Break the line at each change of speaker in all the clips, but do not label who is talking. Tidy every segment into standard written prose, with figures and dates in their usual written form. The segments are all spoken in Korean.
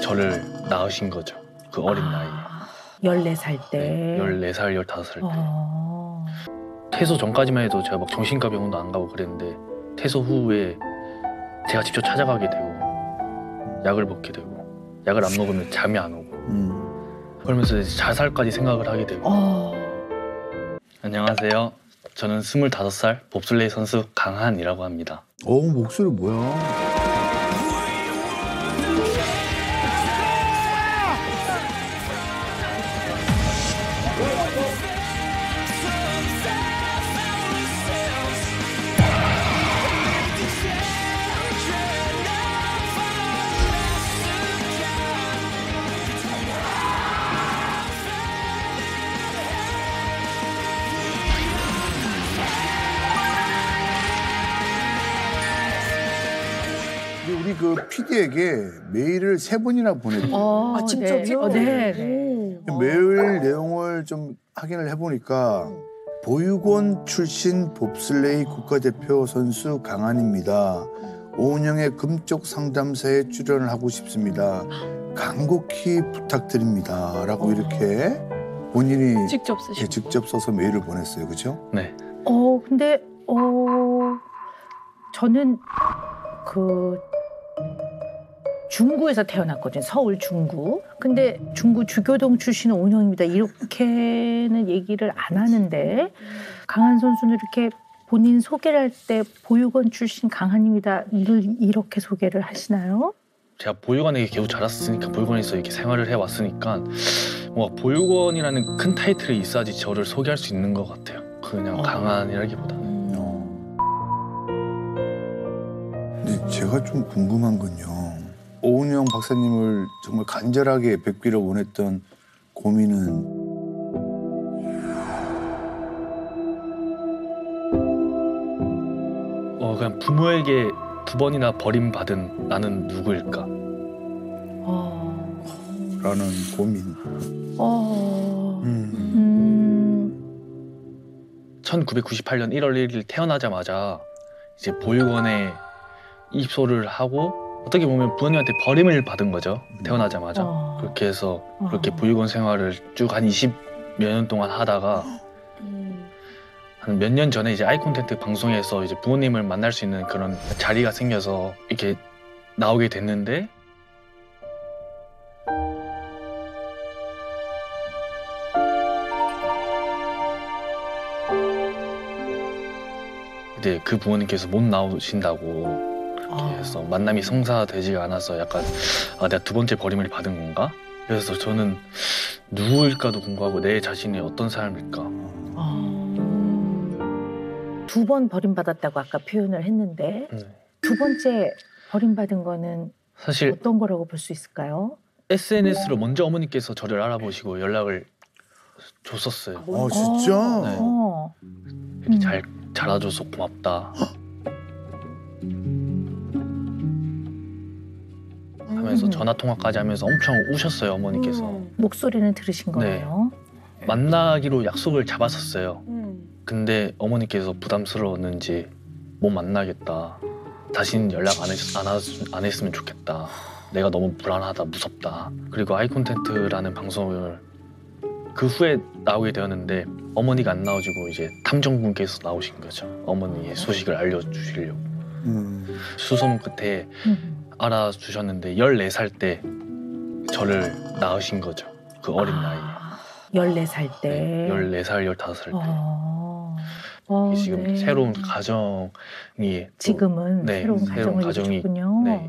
저를 낳으신 거죠. 그 어린 나이에.
14살 때?
네, 14살, 15살 때. 퇴소 전까지만 해도 제가 막 정신과 병원도 안 가고 그랬는데 퇴소 후에 제가 직접 찾아가게 되고 약을 먹게 되고 약을 안 먹으면 잠이 안 오고 그러면서 이제 자살까지 생각을 하게 되고 안녕하세요. 저는 25살 봅슬레이 선수 강한이라고 합니다.
목소리 뭐야? 우리 그 PD에게 메일을 3번이나 보냈대요.
진짜요? 네.
메일 내용을 좀 확인을 해보니까 보육원 출신 봅슬레이 국가대표 선수 강한입니다. 오은영의 금쪽 상담사에 출연을 하고 싶습니다. 간곡히 부탁드립니다. 라고 이렇게 본인이
직접 쓰시고.
직접 써서 메일을 보냈어요. 그죠?
네.
근데 저는 중구에서 태어났거든요. 서울 중구. 근데 중구 주교동 출신 오은영입니다. 이렇게는 얘기를 안 하는데 강한 선수는 이렇게 본인 소개를 할 때 보육원 출신 강한입니다. 이렇게 소개를 하시나요?
제가 보육원에 계속 자랐으니까 보육원에서 이렇게 생활을 해왔으니까 뭔가 보육원이라는 큰 타이틀이 있어야지 저를 소개할 수 있는 것 같아요. 그냥 강한이라기보다는.
근데 제가 좀 궁금한 건요. 오은영 박사님을 정말 간절하게 뵙기를 원했던 고민은
그냥 부모에게 2번이나 버림받은 나는 누구일까?
라는 고민.
1998년 1월 1일 태어나자마자 이제 보육원에 입소를 하고 어떻게 보면 부모님한테 버림을 받은 거죠. 태어나자마자. 그렇게 해서 그렇게 보육원 생활을 쭉 한 20몇 년 동안 하다가 한 몇 년 전에 이제 아이콘텐트 방송에서 이제 부모님을 만날 수 있는 그런 자리가 생겨서 이렇게 나오게 됐는데 이제 그 부모님께서 못 나오신다고 그래서 만남이 성사되지가 않아서 약간 내가 2번째 버림을 받은 건가? 그래서 저는 누구일까도 궁금하고 내 자신이 어떤 사람일까?
2번 버림받았다고 아까 표현을 했는데 2번째 버림받은 거는
사실
어떤 거라고 볼 수 있을까요?
SNS로 먼저 어머니께서 저를 알아보시고 연락을 줬었어요.
진짜?
네. 이렇게 잘 자라줘서 고맙다. 하면서 전화 통화까지 하면서 엄청 우셨어요, 어머니께서.
목소리는 들으신 거예요?
네. 만나기로 약속을 잡았었어요. 근데 어머니께서 부담스러웠는지 못 만나겠다. 다시는 연락 안 했으면 좋겠다. 내가 너무 불안하다, 무섭다. 그리고 아이콘텐트라는 방송을 그 후에 나오게 되었는데 어머니가 안 나와주고 이제 탐정분께서 나오신 거죠. 어머니의 소식을 알려주시려고. 수소문 끝에 알아주셨는데 14살 때 저를 낳으신 거죠. 그 어린 나이에.
14살 때?
14살, 15살 때. 지금 새로운 가정이
지금은
새로운 가정이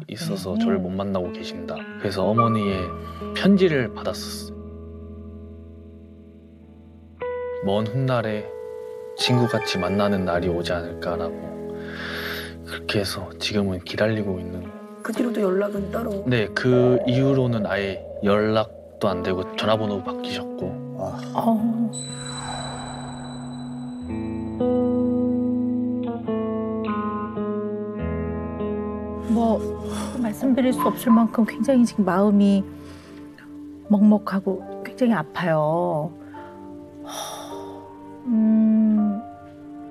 있어서 저를 못 만나고 계신다. 그래서 어머니의 편지를 받았었어요. 먼 훗날에 친구같이 만나는 날이 오지 않을까라고 그렇게 해서 지금은 기다리고 있는 거예요.
그 뒤로도 연락은 따로?
네, 그 이후로는 아예 연락도 안 되고 전화번호 바뀌셨고
말씀드릴 수 없을 만큼 굉장히 지금 마음이 먹먹하고 굉장히 아파요.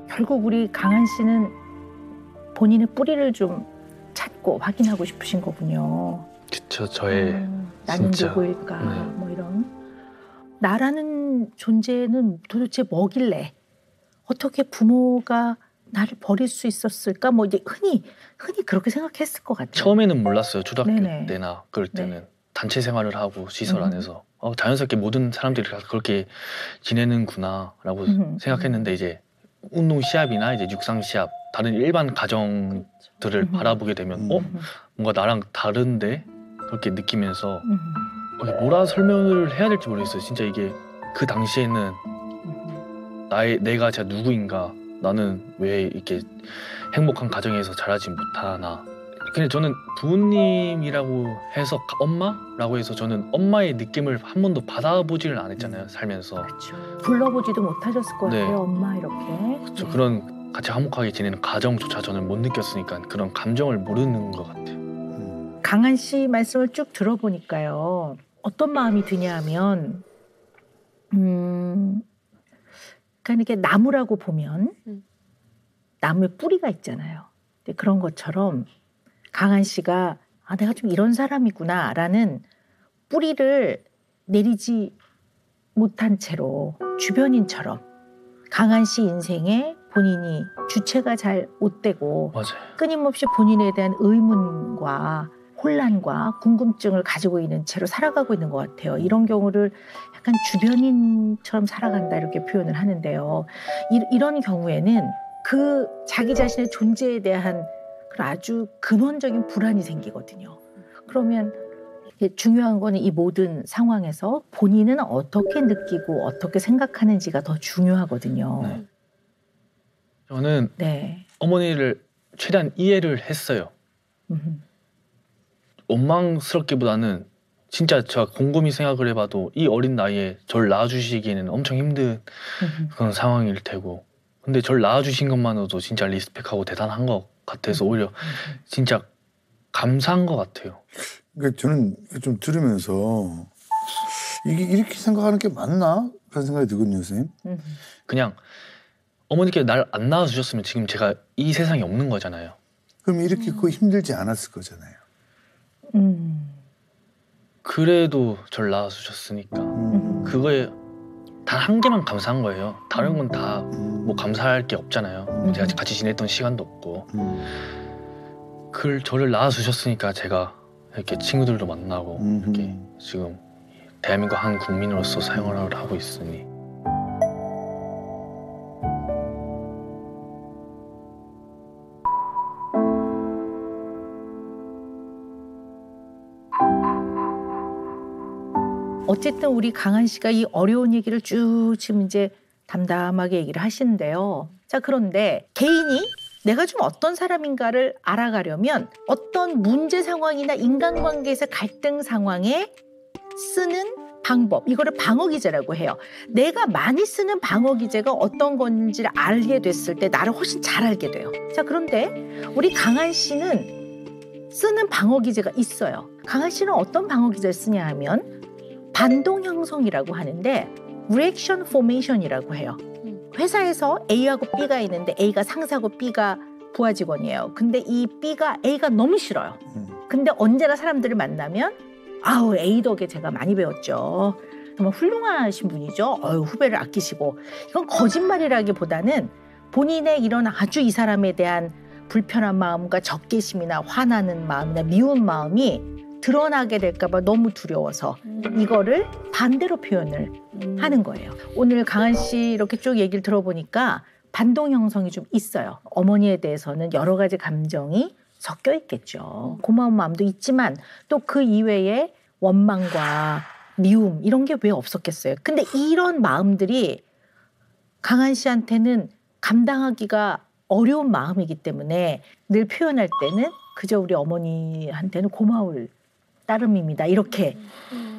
결국 우리 강한 씨는 본인의 뿌리를 좀 찾고 확인하고 싶으신 거군요.
그쵸, 저의
나는
진짜.
누구일까
네.
뭐 이런 나라는 존재는 도대체 뭐길래 어떻게 부모가 나를 버릴 수 있었을까 뭐 이제 흔히 그렇게 생각했을 것 같아요.
처음에는 몰랐어요. 초등학교
네네.
때나 그럴 때는
네.
단체 생활을 하고 시설 안에서 자연스럽게 모든 사람들이 다 그렇게 지내는구나라고 생각했는데 이제 운동 시합이나 이제 육상 시합 다른 일반 가정들을 바라보게 되면 뭔가 나랑 다른데 그렇게 느끼면서 뭐라 설명을 해야 될지 모르겠어요. 진짜 이게 그 당시에는 내가 진짜 누구인가, 나는 왜 이렇게 행복한 가정에서 자라지 못하나. 근데 저는 부모님이라고 해서 엄마라고 해서 저는 엄마의 느낌을 한 번도 받아보지를 않았잖아요, 살면서.
그렇죠. 불러보지도 못하셨을 것
네.
같아요, 엄마 이렇게.
그렇죠.
네.
그런 같이 화목하게 지내는 가정조차 저는 못 느꼈으니까 그런 감정을 모르는 것 같아요.
강한 씨 말씀을 쭉 들어보니까요. 어떤 마음이 드냐 하면 그러니까 이렇게 나무라고 보면 나무에 뿌리가 있잖아요. 근데 그런 것처럼 강한 씨가 내가 좀 이런 사람이구나라는 뿌리를 내리지 못한 채로 주변인처럼 강한 씨 인생에 본인이 주체가 잘 못 되고
맞아요.
끊임없이 본인에 대한 의문과 혼란과 궁금증을 가지고 있는 채로 살아가고 있는 것 같아요. 이런 경우를 약간 주변인처럼 살아간다 이렇게 표현을 하는데요. 이런 경우에는 그 자기 자신의 존재에 대한 그런 아주 근원적인 불안이 생기거든요. 그러면 중요한 거는 이 모든 상황에서 본인은 어떻게 느끼고 어떻게 생각하는지가 더 중요하거든요.
네. 저는
네.
어머니를 최대한 이해를 했어요. 원망스럽기보다는 진짜 제가 곰곰이 생각을 해봐도 이 어린 나이에 절 낳아주시기에는 엄청 힘든 그런 상황일 테고, 근데 절 낳아주신 것만으로도 진짜 리스펙하고 대단한 것 같아서 오히려 진짜 감사한 것 같아요.
그러니까 저는 좀 들으면서 이게 이렇게 생각하는 게 맞나? 그런 생각이 들거든요, 선생님.
그냥 어머니께 날 안 낳아주셨으면 지금 제가 이 세상에 없는 거잖아요.
그럼 이렇게 그거 힘들지 않았을 거잖아요.
그래도 절 낳아주셨으니까 그거에 단 한 개만 감사한 거예요. 다른 건 다 뭐 감사할 게 없잖아요. 제가 같이 지냈던 시간도 없고. 저를 낳아주셨으니까 제가 이렇게 친구들도 만나고 이렇게 지금 대한민국 한 국민으로서 생활을 하고 있으니.
어쨌든 우리 강한 씨가 이 어려운 얘기를 쭉 지금 이제 담담하게 얘기를 하시는데요. 자, 그런데 개인이 내가 좀 어떤 사람인가를 알아가려면 어떤 문제 상황이나 인간관계에서 갈등 상황에 쓰는 방법, 이거를 방어기제라고 해요. 내가 많이 쓰는 방어기제가 어떤 건지를 알게 됐을 때 나를 훨씬 잘 알게 돼요. 자, 그런데 우리 강한 씨는 쓰는 방어기제가 있어요. 강한 씨는 어떤 방어기제를 쓰냐 하면 반동 형성이라고 하는데 reaction formation이라고 해요. 회사에서 A하고 B가 있는데 A가 상사고 B가 부하 직원이에요. 근데 이 B가 A가 너무 싫어요. 근데 언제나 사람들을 만나면 아우 A 덕에 제가 많이 배웠죠. 정말 훌륭하신 분이죠. 후배를 아끼시고. 이건 거짓말이라기보다는 본인의 이런 아주 이 사람에 대한 불편한 마음과 적개심이나 화나는 마음이나 미운 마음이 드러나게 될까 봐 너무 두려워서 이거를 반대로 표현을 하는 거예요. 오늘 강한 씨 이렇게 쭉 얘기를 들어보니까 반동 형성이 좀 있어요. 어머니에 대해서는 여러 가지 감정이 섞여 있겠죠. 고마운 마음도 있지만 또 그 이외에 원망과 미움 이런 게 왜 없었겠어요. 근데 이런 마음들이 강한 씨한테는 감당하기가 어려운 마음이기 때문에 늘 표현할 때는 그저 우리 어머니한테는 고마울 따름입니다. 이렇게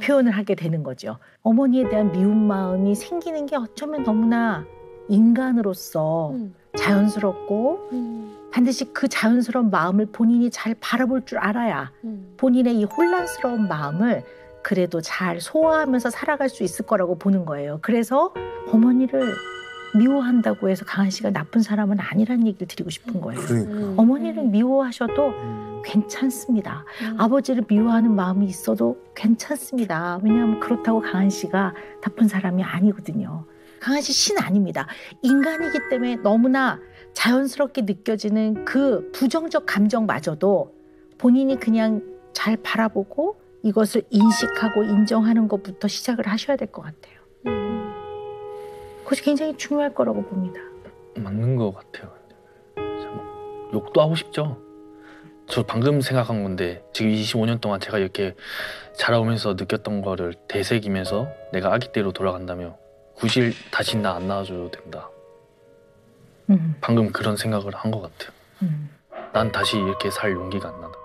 표현을 하게 되는 거죠. 어머니에 대한 미운 마음이 생기는 게 어쩌면 너무나 인간으로서 자연스럽고 반드시 그 자연스러운 마음을 본인이 잘 바라볼 줄 알아야 본인의 이 혼란스러운 마음을 그래도 잘 소화하면서 살아갈 수 있을 거라고 보는 거예요. 그래서 어머니를 미워한다고 해서 강한 씨가 나쁜 사람은 아니라는 얘기를 드리고 싶은 거예요.
그러니까.
어머니를 미워하셔도 괜찮습니다. 아버지를 미워하는 마음이 있어도 괜찮습니다. 왜냐하면 그렇다고 강한 씨가 나쁜 사람이 아니거든요. 강한 씨 신 아닙니다. 인간이기 때문에 너무나 자연스럽게 느껴지는 그 부정적 감정마저도 본인이 그냥 잘 바라보고 이것을 인식하고 인정하는 것부터 시작을 하셔야 될 것 같아요. 그것이 굉장히 중요할 거라고 봅니다.
맞는 것 같아요. 참, 욕도 하고 싶죠. 저 방금 생각한 건데 지금 25년 동안 제가 이렇게 자라오면서 느꼈던 거를 되새기면서 내가 아기 때로 돌아간다면 구실 다시 나 안 낳아줘도 된다. 방금 그런 생각을 한 것 같아요. 난 다시 이렇게 살 용기가 안 나다.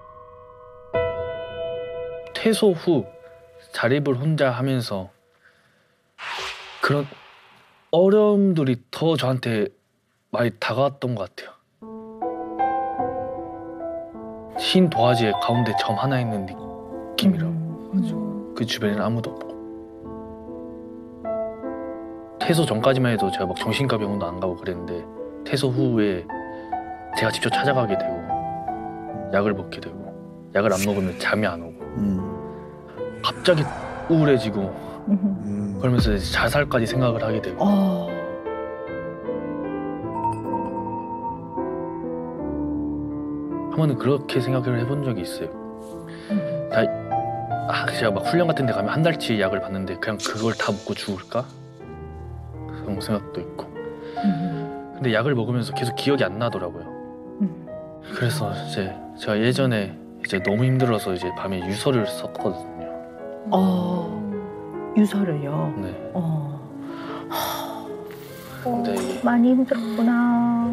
퇴소 후 자립을 혼자 하면서 그런 어려움들이 더 저한테 많이 다가왔던 것 같아요. 흰 도화지에 가운데 점 하나 있는 느낌이라고. 그 주변에는 아무도 없고. 퇴소 전까지만 해도 제가 막 정신과 병원도 안 가고 그랬는데 퇴소 후에 제가 직접 찾아가게 되고 약을 먹게 되고 약을 안 먹으면 잠이 안 오고 갑자기 우울해지고 그러면서 이제 자살까지 생각을 하게 되고 한 번은 그렇게 생각을 해본 적이 있어요. 제가 막 훈련 같은 데 가면 한 달치 약을 받는데 그냥 그걸 다 먹고 죽을까? 그런 생각도 있고. 근데 약을 먹으면서 계속 기억이 안 나더라고요. 그래서 이제 제가 예전에 이제 너무 힘들어서 이제 밤에 유서를 썼거든요.
유서를요?
네. 근데 이게
많이 힘들었구나.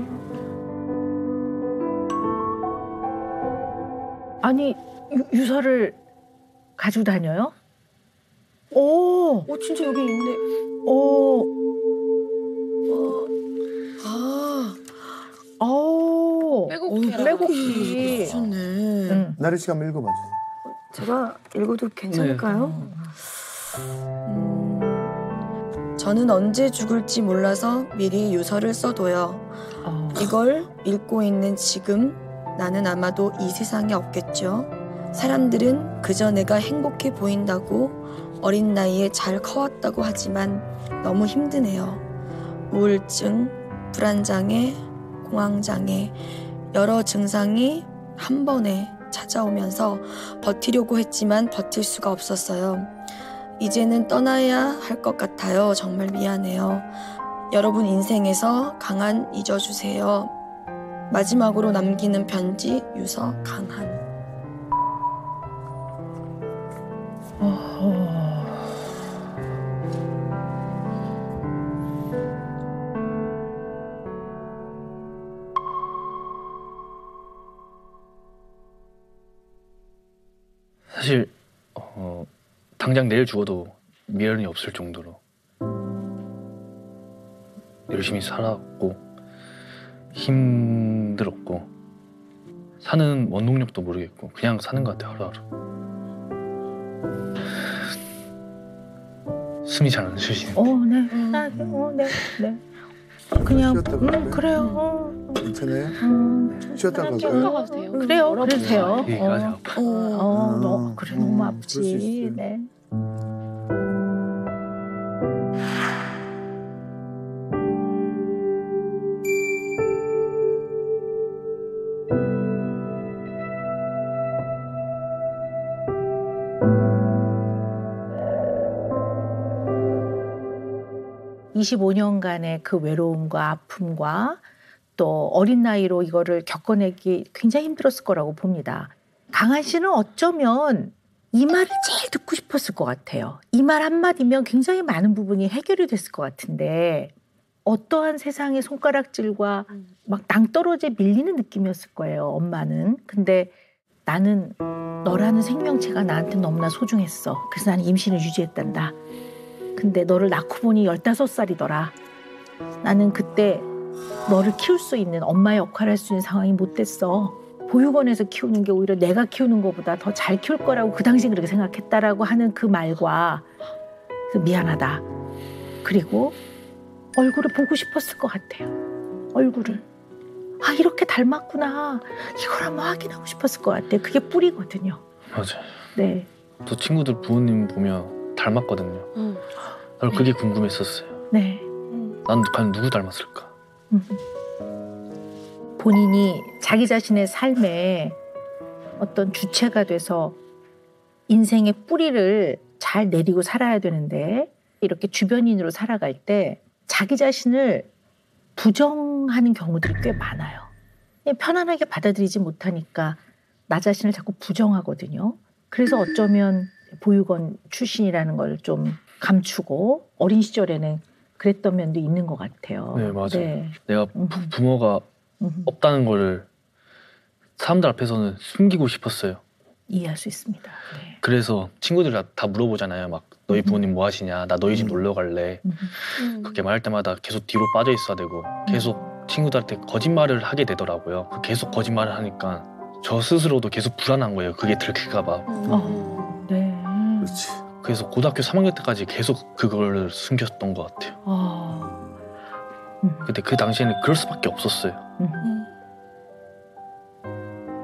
아니 유서를 가지고 다녀요?
진짜 여기 있네.
빼곡히.
좋네.
나리 씨가 한번 읽어봐줘.
제가 읽어도 괜찮을까요? 저는 언제 죽을지 몰라서 미리 유서를 써둬요. 이걸 읽고 있는 지금 나는 아마도 이 세상에 없겠죠. 사람들은 그저 내가 행복해 보인다고 어린 나이에 잘 커왔다고 하지만 너무 힘드네요. 우울증, 불안장애, 공황장애 여러 증상이 한 번에 찾아오면서 버티려고 했지만 버틸 수가 없었어요. 이제는 떠나야 할 것 같아요. 정말 미안해요. 여러분 인생에서 강한 잊어주세요. 마지막으로 남기는 편지 유서 강한.
사실 당장 내일 죽어도 미련이 없을 정도로 열심히 살았고 힘들었고 사는 원동력도 모르겠고 그냥 사는 것 같아요. 하루하루. 숨이 잘 안 쉬시네.
네. 그냥
쉬었다 가요?
그래요.
괜찮아요? 쉬었다 갈까요?
올라가도 돼요.
그래요. 그러세요.
여기까지 아파.
그래 너무
그럴 수
아프지.
있어요.
네. (25년간의) 그 외로움과 아픔과 또 어린 나이로 이거를 겪어내기 굉장히 힘들었을 거라고 봅니다. 강한 씨는 어쩌면 이 말을 제일 듣고 싶었을 것 같아요. 이 말 한마디면 굉장히 많은 부분이 해결이 됐을 것 같은데 어떠한 세상의 손가락질과 막 낭떠러지에 밀리는 느낌이었을 거예요. 엄마는. 근데 나는 너라는 생명체가 나한테 너무나 소중했어. 그래서 나는 임신을 유지했단다. 근데 너를 낳고 보니 15살이더라. 나는 그때 너를 키울 수 있는 엄마의 역할을 할 수 있는 상황이 못 됐어. 보육원에서 키우는 게 오히려 내가 키우는 것보다 더 잘 키울 거라고 그 당시 그렇게 생각했다라고 하는 그 말과 미안하다. 그리고 얼굴을 보고 싶었을 것 같아요. 얼굴을. 아 이렇게 닮았구나. 이걸 한번 확인하고 싶었을 것 같아요. 그게 뿌리거든요.
맞아요.
네.
또 친구들 부모님 보면 닮았거든요. 나도 그게 궁금했었어요.
네.
난 과연 누구 닮았을까?
본인이 자기 자신의 삶에 어떤 주체가 돼서 인생의 뿌리를 잘 내리고 살아야 되는데 이렇게 주변인으로 살아갈 때 자기 자신을 부정하는 경우들이 꽤 많아요. 편안하게 받아들이지 못하니까 나 자신을 자꾸 부정하거든요. 그래서 어쩌면 보육원 출신이라는 걸 좀 감추고 어린 시절에는 그랬던 면도 있는 것 같아요.
네, 맞아요.
네.
내가 부모가 없다는 거를 사람들 앞에서는 숨기고 싶었어요.
이해할 수 있습니다. 네.
그래서 친구들 다 물어보잖아요. 막 너희 부모님 뭐 하시냐? 나 너희 집 놀러 갈래. 그렇게 말할 때마다 계속 뒤로 빠져 있어야 되고 계속 친구들한테 거짓말을 하게 되더라고요. 계속 거짓말을 하니까 저 스스로도 계속 불안한 거예요. 그게 들킬까 봐.
네.
그렇지.
그래서 고등학교 3학년 때까지 계속 그걸 숨겼던 것 같아요. 근데 그 당시에는 그럴 수밖에 없었어요.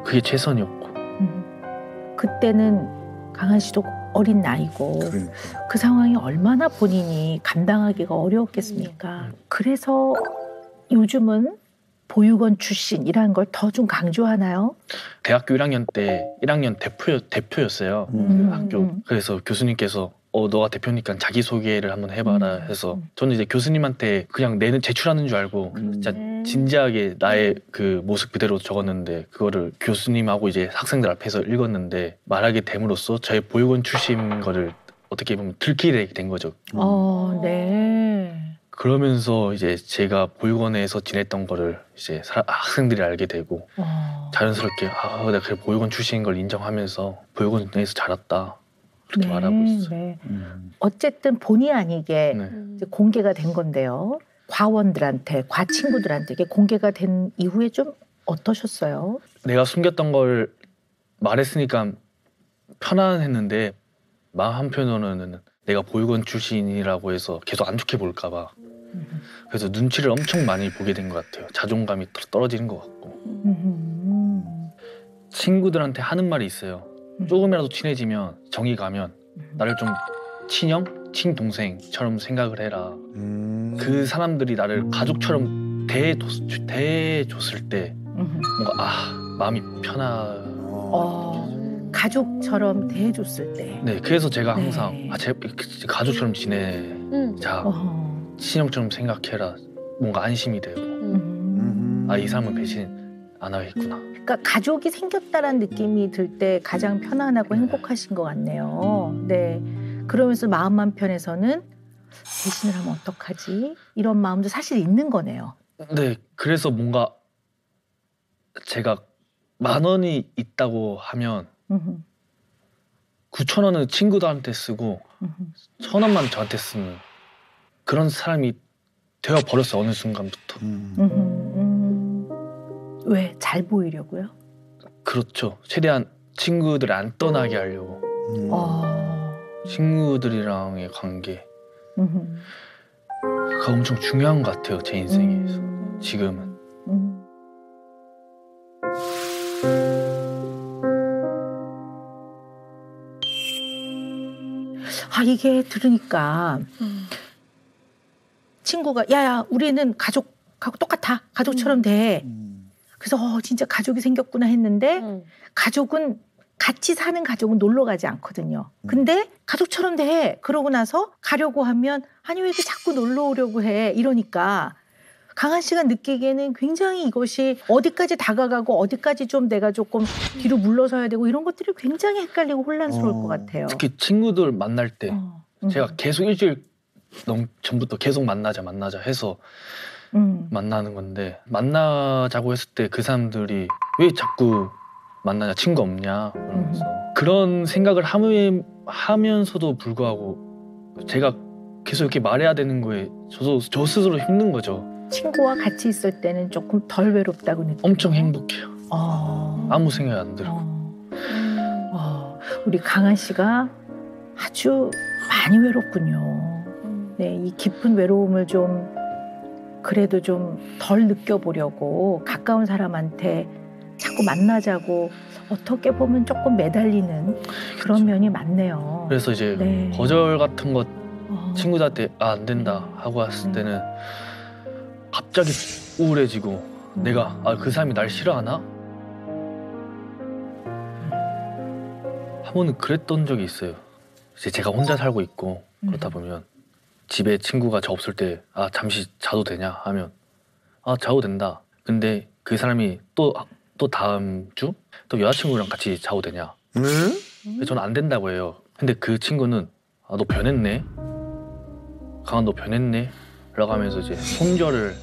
그게 최선이었고.
그때는 강한 씨도 어린 나이고
그러니까.
그 상황이 얼마나 본인이 감당하기가 어려웠겠습니까? 그래서 요즘은 보육원 출신이라는 걸 더 좀 강조하나요?
대학교 1학년 때 1학년 대표였어요. 학교. 그래서 교수님께서 너가 대표니까 자기소개를 한번 해봐라 해서 저는 이제 교수님한테 그냥 내는 제출하는 줄 알고 진짜 진지하게 나의 그 모습 그대로 적었는데 그거를 교수님하고 이제 학생들 앞에서 읽었는데 말하게 됨으로써 저의 보육원 출신 거를 어떻게 보면 들키게 된 거죠.
네.
그러면서 이제 제가 보육원에서 지냈던 거를 이제 학생들이 알게 되고 자연스럽게 내가 그래 보육원 출신인 걸 인정하면서 보육원에서 자랐다 그렇게 말하고 있어요.
네. 어쨌든 본의 아니게 이제 공개가 된 건데요. 과원들한테, 과친구들한테 이게 공개가 된 이후에 좀 어떠셨어요?
내가 숨겼던 걸 말했으니까 편안했는데 마음 한편으로는 내가 보육원 출신이라고 해서 계속 안 좋게 볼까 봐 그래서 눈치를 엄청 많이 보게 된 것 같아요. 자존감이 떨어지는 것 같고 친구들한테 하는 말이 있어요. 조금이라도 친해지면 정이 가면 나를 좀 친형? 친동생처럼 생각을 해라. 그 사람들이 나를 가족처럼 대해줬을 때 뭔가 마음이
가족처럼 대해줬을 때.
네, 그래서 제가 항상 가족처럼 지내자. 친형처럼 생각해라. 뭔가 안심이 되고 이 사람은 배신 안 하겠구나.
그러니까 가족이 생겼다라는 느낌이 들 때 가장 편안하고 행복하신 것 같네요. 네. 그러면서 마음 한편에서는 배신을 하면 어떡하지? 이런 마음도 사실 있는 거네요.
네, 그래서 뭔가 제가 10,000원이 있다고 하면 9,000원은 친구들한테 쓰고 1,000원만 저한테 쓰는 그런 사람이 되어 버렸어 어느 순간부터.
왜? 잘 보이려고요?
그렇죠. 최대한 친구들 안 떠나게 하려고. 친구들이랑의 관계. 그거 엄청 중요한 것 같아요 제 인생에서 지금은.
이게 들으니까 친구가 야야 우리는 가족하고 똑같아. 가족처럼 돼. 그래서 진짜 가족이 생겼구나 했는데 가족은 같이 사는 가족은 놀러 가지 않거든요. 근데 가족처럼 돼. 그러고 나서 가려고 하면 아니 왜 이렇게 자꾸 놀러 오려고 해. 이러니까 강한 씨가 느끼기에는 굉장히 이것이 어디까지 다가가고 어디까지 좀 내가 조금 뒤로 물러서야 되고 이런 것들이 굉장히 헷갈리고 혼란스러울 것 같아요.
특히 친구들 만날 때 제가 계속 일주일 전부터 계속 만나자 해서 만나는 건데 만나자고 했을 때 그 사람들이 왜 자꾸 만나냐 친구 없냐 그러면서 그런 생각을 하면서도 불구하고 제가 계속 이렇게 말해야 되는 거에 저 스스로 힘든 거죠.
친구와 같이 있을 때는 조금 덜 외롭다고 느껴요.
엄청 행복해요. 아무 생각 안 들고.
우리 강한 씨가 아주 많이 외롭군요. 네, 이 깊은 외로움을 좀 그래도 좀 덜 느껴보려고 가까운 사람한테 자꾸 만나자고 어떻게 보면 조금 매달리는 그런 면이 많네요.
그래서 이제
네.
거절 같은 거 친구들한테 안 된다 하고 왔을 때는 갑자기 우울해지고 내가 그 사람이 날 싫어하나? 한 번은 그랬던 적이 있어요. 이제 제가 혼자 살고 있고 그렇다 보면 집에 친구가 저 없을 때 잠시 자도 되냐 하면 자도 된다. 근데 그 사람이 또 다음 주 또 여자친구랑 같이 자도 되냐? 저는 안 된다고 해요. 근데 그 친구는 너 변했네? 강한 너 변했네? 라고 하면서 이제 손절을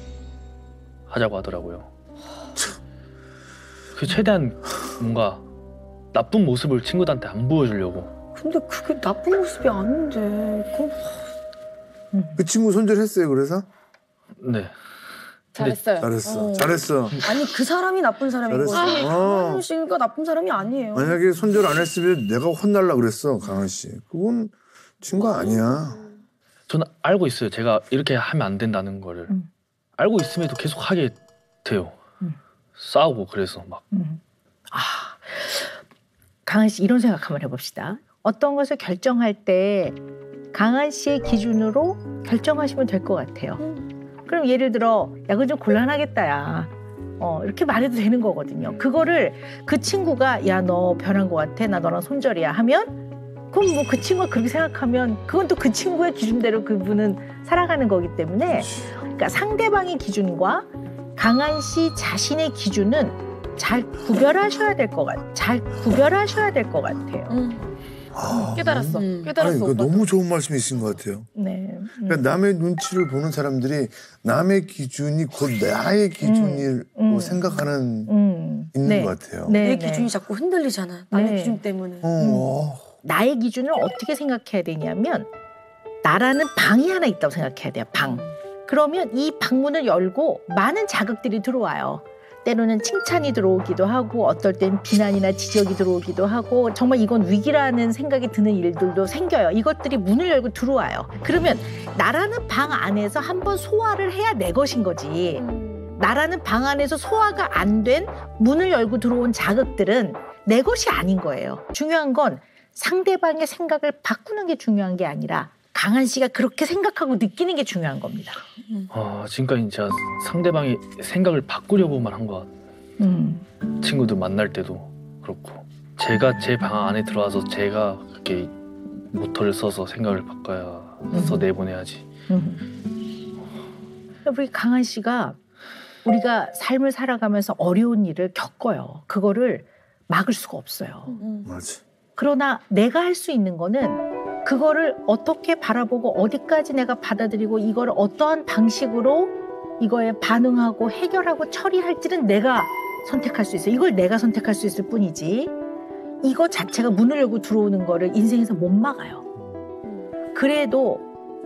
하자고 하더라고요. 그 최대한 뭔가 나쁜 모습을 친구들한테 안 보여주려고.
근데 그게 나쁜 모습이 아닌데.
그 친구 손절했어요, 그래서?
네.
잘했어요.
잘했어.
아니 그 사람이 나쁜 사람인 거지. 강한 씨가 나쁜 사람이 아니에요.
만약에 손절 안 했으면 내가 혼날라 그랬어, 강한 씨. 그건 친구 아니야.
저는 알고 있어요. 제가 이렇게 하면 안 된다는 거를. 알고 있음에도 계속 하게 돼요. 싸우고 그래서 막.
강한 씨 이런 생각 한번 해봅시다. 어떤 것을 결정할 때 강한 씨의 기준으로 결정하시면 될 것 같아요. 그럼 예를 들어 야 그거 좀 곤란하겠다 야 이렇게 말해도 되는 거거든요. 그거를 그 친구가 야 너 변한 것 같아 나 너랑 손절이야 하면 그럼 뭐 그 친구가 그렇게 생각하면 그건 또 그 친구의 기준대로 그분은 살아가는 거기 때문에 그러니까 상대방의 기준과 강한 씨 자신의 기준은 잘 구별하셔야 될 것 같아요.
깨달았어.
아니,
깨달았어.
이거 너무 좋은 말씀이신 것 같아요.
네.
그러니까 남의 눈치를 보는 사람들이 남의 기준이 곧 나의 기준이라고 생각하는 있는
네.
것 같아요.
네,
내
네.
기준이 자꾸 흔들리잖아. 남의
네.
기준 때문에.
나의 기준을 어떻게 생각해야 되냐면 나라는 방이 하나 있다고 생각해야 돼요. 방. 그러면 이 방문을 열고 많은 자극들이 들어와요. 때로는 칭찬이 들어오기도 하고 어떨 땐 비난이나 지적이 들어오기도 하고 정말 이건 위기라는 생각이 드는 일들도 생겨요. 이것들이 문을 열고 들어와요. 그러면 나라는 방 안에서 한번 소화를 해야 내 것인 거지. 나라는 방 안에서 소화가 안 된 문을 열고 들어온 자극들은 내 것이 아닌 거예요. 중요한 건 상대방의 생각을 바꾸는 게 중요한 게 아니라 강한 씨가 그렇게 생각하고 느끼는 게 중요한 겁니다.
지금까지 제가 상대방의 생각을 바꾸려고만 한 것 같아요. 친구들 만날 때도 그렇고 제가 제 방 안에 들어와서 제가 그렇게 모터를 써서 생각을 바꿔서 내보내야지.
우리 강한 씨가 우리가 삶을 살아가면서 어려운 일을 겪어요. 그거를 막을 수가 없어요.
맞아.
그러나 내가 할 수 있는 거는 그거를 어떻게 바라보고 어디까지 내가 받아들이고 이걸 어떠한 방식으로 이거에 반응하고 해결하고 처리할지는 내가 선택할 수 있어요. 이걸 내가 선택할 수 있을 뿐이지 이거 자체가 문을 열고 들어오는 거를 인생에서 못 막아요. 그래도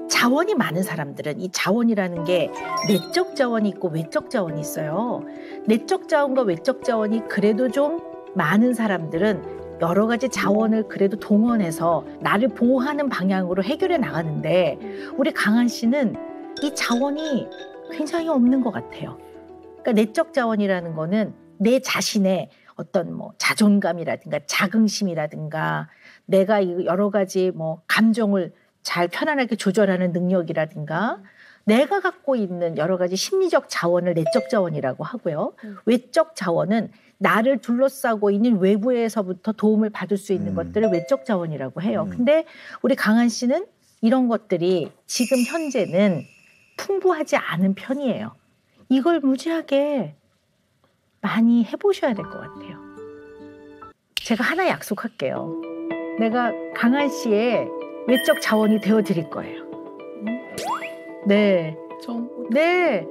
자원이 많은 사람들은 이 자원이라는 게 내적 자원이 있고 외적 자원이 있어요. 내적 자원과 외적 자원이 그래도 좀 많은 사람들은 여러 가지 자원을 그래도 동원해서 나를 보호하는 방향으로 해결해 나가는데 우리 강한 씨는 이 자원이 굉장히 없는 것 같아요. 그러니까 내적 자원이라는 거는 내 자신의 어떤 뭐 자존감이라든가 자긍심이라든가 내가 여러 가지 뭐 감정을 잘 편안하게 조절하는 능력이라든가 내가 갖고 있는 여러 가지 심리적 자원을 내적 자원이라고 하고요. 외적 자원은 나를 둘러싸고 있는 외부에서부터 도움을 받을 수 있는 것들을 외적 자원이라고 해요. 근데 우리 강한 씨는 이런 것들이 지금 현재는 풍부하지 않은 편이에요. 이걸 무지하게 많이 해보셔야 될 것 같아요. 제가 하나 약속할게요. 내가 강한 씨의 외적 자원이 되어드릴 거예요. 네. 네.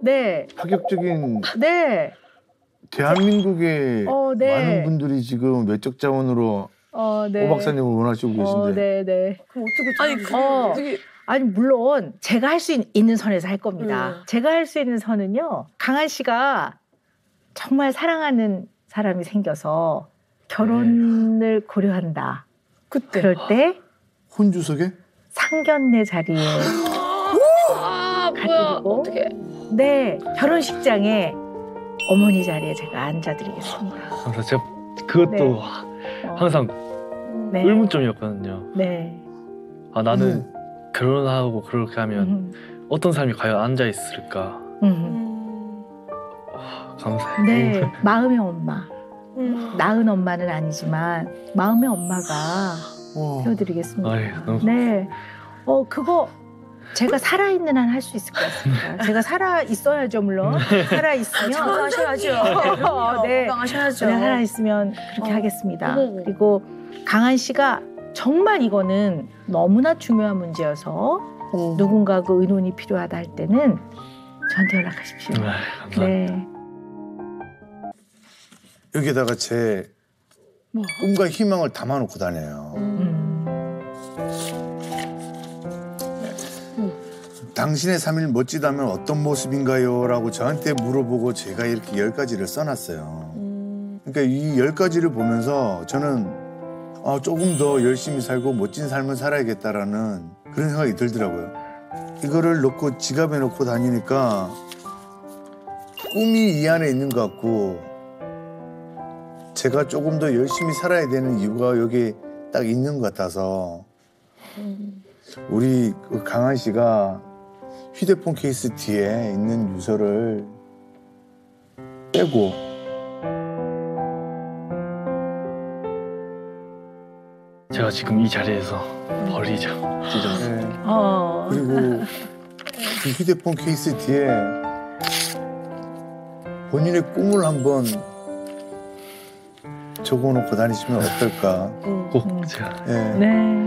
네.
파격적인
네.
대한민국의
네.
많은 분들이 지금 외적 자원으로
네.
오 박사님을 원하시고 계신데.
네, 네.
그럼 어떻게
어떻게
아니 물론 제가 할 수 있는 선에서 할 겁니다. 제가 할 수 있는 선은요. 강한 씨가 정말 사랑하는 사람이 생겨서 결혼을 고려한다. 그럴 때
혼주석에?
상견례 자리에 가지고
어떻게?
네 결혼식장에 어머니 자리에 제가 앉아드리겠습니다.
그래서 제가 그것도
네.
항상
네.
의문점이었거든요.
네.
아 나는 결혼하고 그렇게 하면 어떤 사람이 과연 앉아 있을까. 감사해요.
네 마음의 엄마. 낳은 엄마는 아니지만 마음의 엄마가 태워드리겠습니다.
아이, 너무
네. 그거 제가 살아있는 한 할 수 있을 것 같습니다. 제가 살아있어야죠, 물론. 살아있으면.
건강하셔야죠.
네.
건강하셔야죠.
네, 살아있으면 그렇게 하겠습니다. 그리고 강한 씨가 정말 이거는 너무나 중요한 문제여서 누군가 그 의논이 필요하다 할 때는 저한테 연락하십시오.
감사합니다.
네.
여기다가 제 꿈과 희망을 담아놓고 다녀요. 당신의 3일 멋지다면 어떤 모습인가요? 라고 저한테 물어보고 제가 이렇게 10가지를 써놨어요. 그러니까 이 10가지를 보면서 저는 조금 더 열심히 살고 멋진 삶을 살아야겠다라는 그런 생각이 들더라고요. 이거를 넣고 지갑에 넣고 다니니까 꿈이 이 안에 있는 것 같고 제가 조금 더 열심히 살아야 되는 이유가 여기 딱 있는 것 같아서 우리 그 강한 씨가 휴대폰 케이스 뒤에 있는 유서를 빼고
제가 지금 이 자리에서 버리죠. 찢어서.
네. 그리고 그 휴대폰 케이스 뒤에 본인의 꿈을 한번 적어놓고 다니시면 어떨까.
꼭 제가.
네.
네.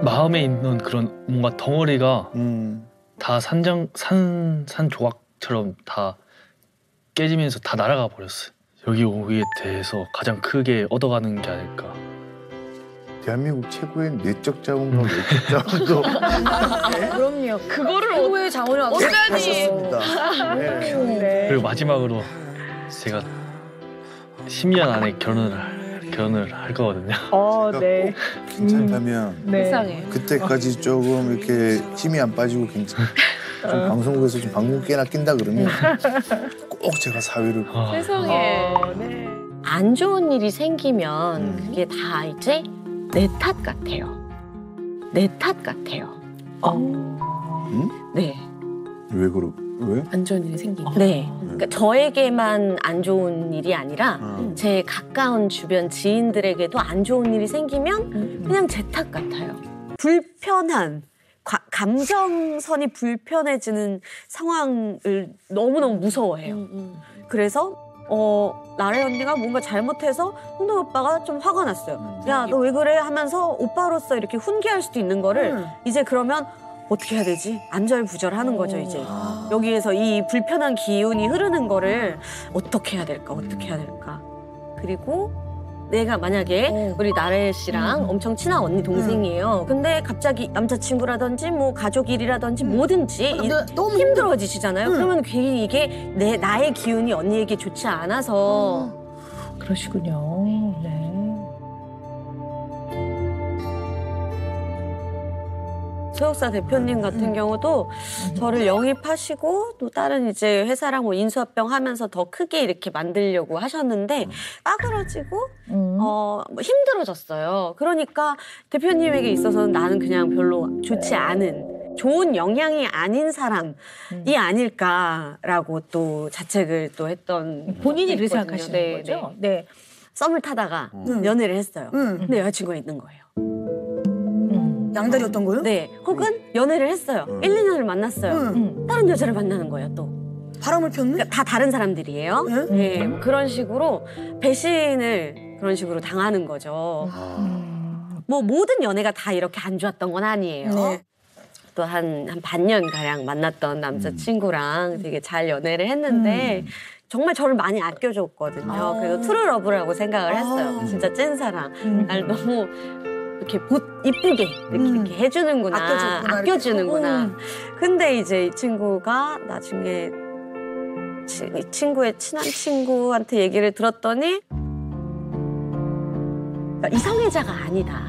마음에 있는 그런 뭔가 덩어리가 다 산 조각처럼 다 깨지면서 다 날아가 버렸어요. 여기 오기에 대해서 가장 크게 얻어가는 게 아닐까.
대한민국 최고의 내적 자원과 외적 자원도
그럼요. 그거를 최고의 자원을
하셨습니다. 네.
그리고 마지막으로 제가 10년 안에 결혼을 할 거거든요.
네.
괜찮다면
네.
세상에.
그때까지 조금 이렇게 힘이 안 빠지고 좀 방송국에서 좀 방송 깨나 낀다 그러면 꼭 제가 사회를
세상에.
네.
안 좋은 일이 생기면 그게 다 이제 내 탓 같아요. 내 탓 같아요. 네.
왜?
안 좋은 일이 생기면.
네. 그러니까 저에게만 안 좋은 일이 아니라 제 가까운 주변 지인들에게도 안 좋은 일이 생기면 그냥 제 탓 같아요. 불편한, 감정선이 불편해지는 상황을 너무너무 무서워해요. 그래서 나래 언니가 뭔가 잘못해서 홍동 오빠가 좀 화가 났어요. 야, 너 왜 그래? 하면서 오빠로서 이렇게 훈계할 수도 있는 거를 이제 그러면 어떻게 해야 되지? 안절부절하는 거죠, 이제. 여기에서 이 불편한 기운이 흐르는 거를 어떻게 해야 될까? 그리고 내가 만약에 우리 나래 씨랑 엄청 친한 언니 동생이에요. 근데 갑자기 남자친구라든지 뭐 가족 일이라든지 뭐든지
너무
힘들어지시잖아요. 그러면 괜히 이게 나의 기운이 언니에게 좋지 않아서
그러시군요. 네.
소속사 대표님 같은 경우도 저를 영입하시고 또 다른 이제 회사랑 뭐 인수합병 하면서 더 크게 이렇게 만들려고 하셨는데 빠그러지고 뭐 힘들어졌어요. 그러니까 대표님에게 있어서는 나는 그냥 별로 좋지 않은 좋은 영향이 아닌 사람이 아닐까라고 또 자책을 또 했던
본인이 그렇게
있거든요.
생각하시는
네,
거죠?
네.
네.
썸을 타다가 연애를 했어요. 근데 여자친구가 있는 거예요.
양다리였던 거요?
네, 혹은 연애를 했어요. 1, 2년을 만났어요. 다른 여자를 만나는 거예요, 또.
바람을 폈네?
그러니까 다 다른 사람들이에요. 네, 뭐 그런 식으로 배신을 그런 식으로 당하는 거죠. 뭐 모든 연애가 다 이렇게 안 좋았던 건 아니에요.
네.
또 한 반년가량 만났던 남자친구랑 되게 잘 연애를 했는데 정말 저를 많이 아껴줬거든요. 그래서 트루러브라고 생각을 했어요. 진짜 찐사랑. 날 너무 이렇게 이쁘게 이렇게 해주는구나. 아껴주는구나. 근데 이제 이 친구가 나중에 이 친구의 친한 친구한테 얘기를 들었더니 그러니까 이성애자가 아니다.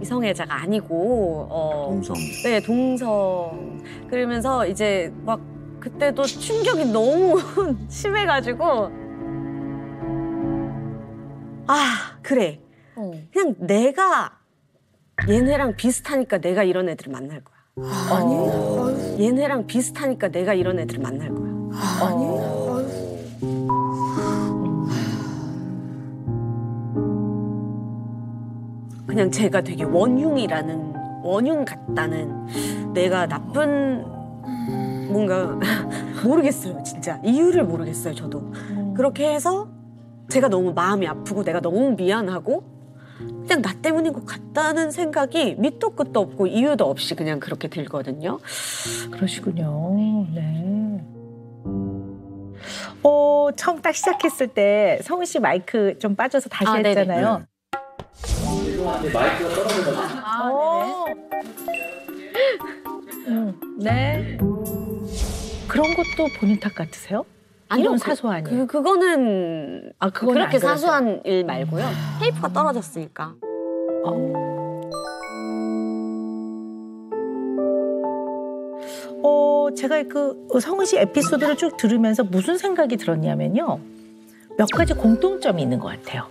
이성애자가 아니고
동성.
네, 동성. 그러면서 이제 막 그때도 충격이 너무 심해가지고 아 그래 그냥 내가 얘네랑 비슷하니까 내가 이런 애들을 만날 거야.
아니.
얘네랑 비슷하니까 내가 이런 애들을 만날 거야.
아니.
그냥 제가 되게 원흉 같다는 내가 나쁜 뭔가 모르겠어요. 진짜 이유를 모르겠어요. 저도 그렇게 해서 제가 너무 마음이 아프고 내가 너무 미안하고 그냥 나 때문인 것 같다는 생각이 밑도 끝도 없고 이유도 없이 그냥 그렇게 들거든요.
그러시군요. 네. 처음 딱 시작했을 때 성훈 씨 마이크 좀 빠져서 다시 했잖아요.
마이크가 떨어져가지고.
네. 그런 것도 본인 탓 같으세요?
아니요,
이런 사소한 일.
그거는
그건
그렇게
안 그러세요?
사소한 일 말고요. 테이프가 떨어졌으니까.
제가 그 성훈 씨 에피소드를 쭉 들으면서 무슨 생각이 들었냐면요. 몇 가지 공통점이 있는 것 같아요.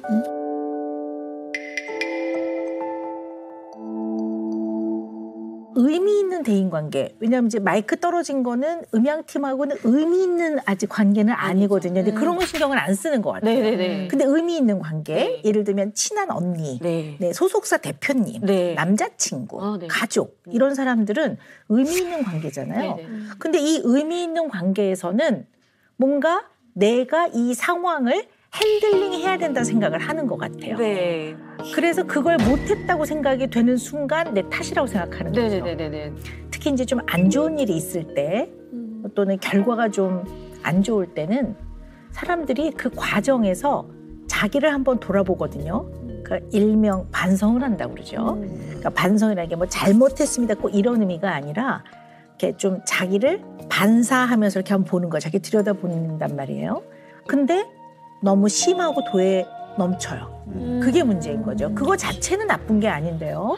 의미 있는 대인관계. 왜냐하면 이제 마이크 떨어진 거는 음향팀하고는 의미 있는 아직 관계는 아니거든요. 근데 그런 거 신경을 안 쓰는 것 같아요.
네네네.
근데 의미 있는 관계, 예를 들면 친한 언니,
네.
네, 소속사 대표님,
네.
남자친구,
네.
가족 이런 사람들은 의미 있는 관계잖아요.
네네.
근데 이 의미 있는 관계에서는 뭔가 내가 이 상황을 핸들링 해야 된다 생각을 하는 것 같아요.
네.
그래서 그걸 못했다고 생각이 되는 순간 내 탓이라고 생각하는 거죠.
네네네네.
특히 이제 좀 안 좋은 일이 있을 때 또는 결과가 좀 안 좋을 때는 사람들이 그 과정에서 자기를 한번 돌아보거든요. 그러니까 일명 반성을 한다고 그러죠. 그러니까 반성이라는 게 뭐 잘못했습니다 꼭 이런 의미가 아니라 이렇게 좀 자기를 반사하면서 이렇게 한번 보는 거예요. 자기 들여다본단 말이에요. 근데 너무 심하고 도에 넘쳐요. 그게 문제인 거죠. 그거 자체는 나쁜 게 아닌데요.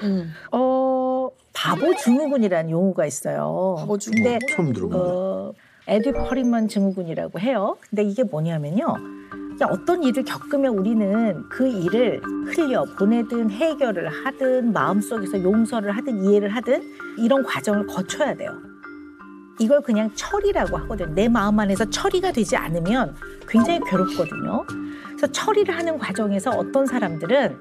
바보 증후군이라는 용어가 있어요.
바보 증후군?
근데
처음 들어본다.
에듀 퍼리먼 증후군이라고 해요. 근데 이게 뭐냐면요. 그냥 어떤 일을 겪으면 우리는 그 일을 흘려 보내든 해결을 하든 마음속에서 용서를 하든 이해를 하든 이런 과정을 거쳐야 돼요. 이걸 그냥 처리라고 하거든요. 내 마음 안에서 처리가 되지 않으면 굉장히 괴롭거든요. 그래서 처리를 하는 과정에서 어떤 사람들은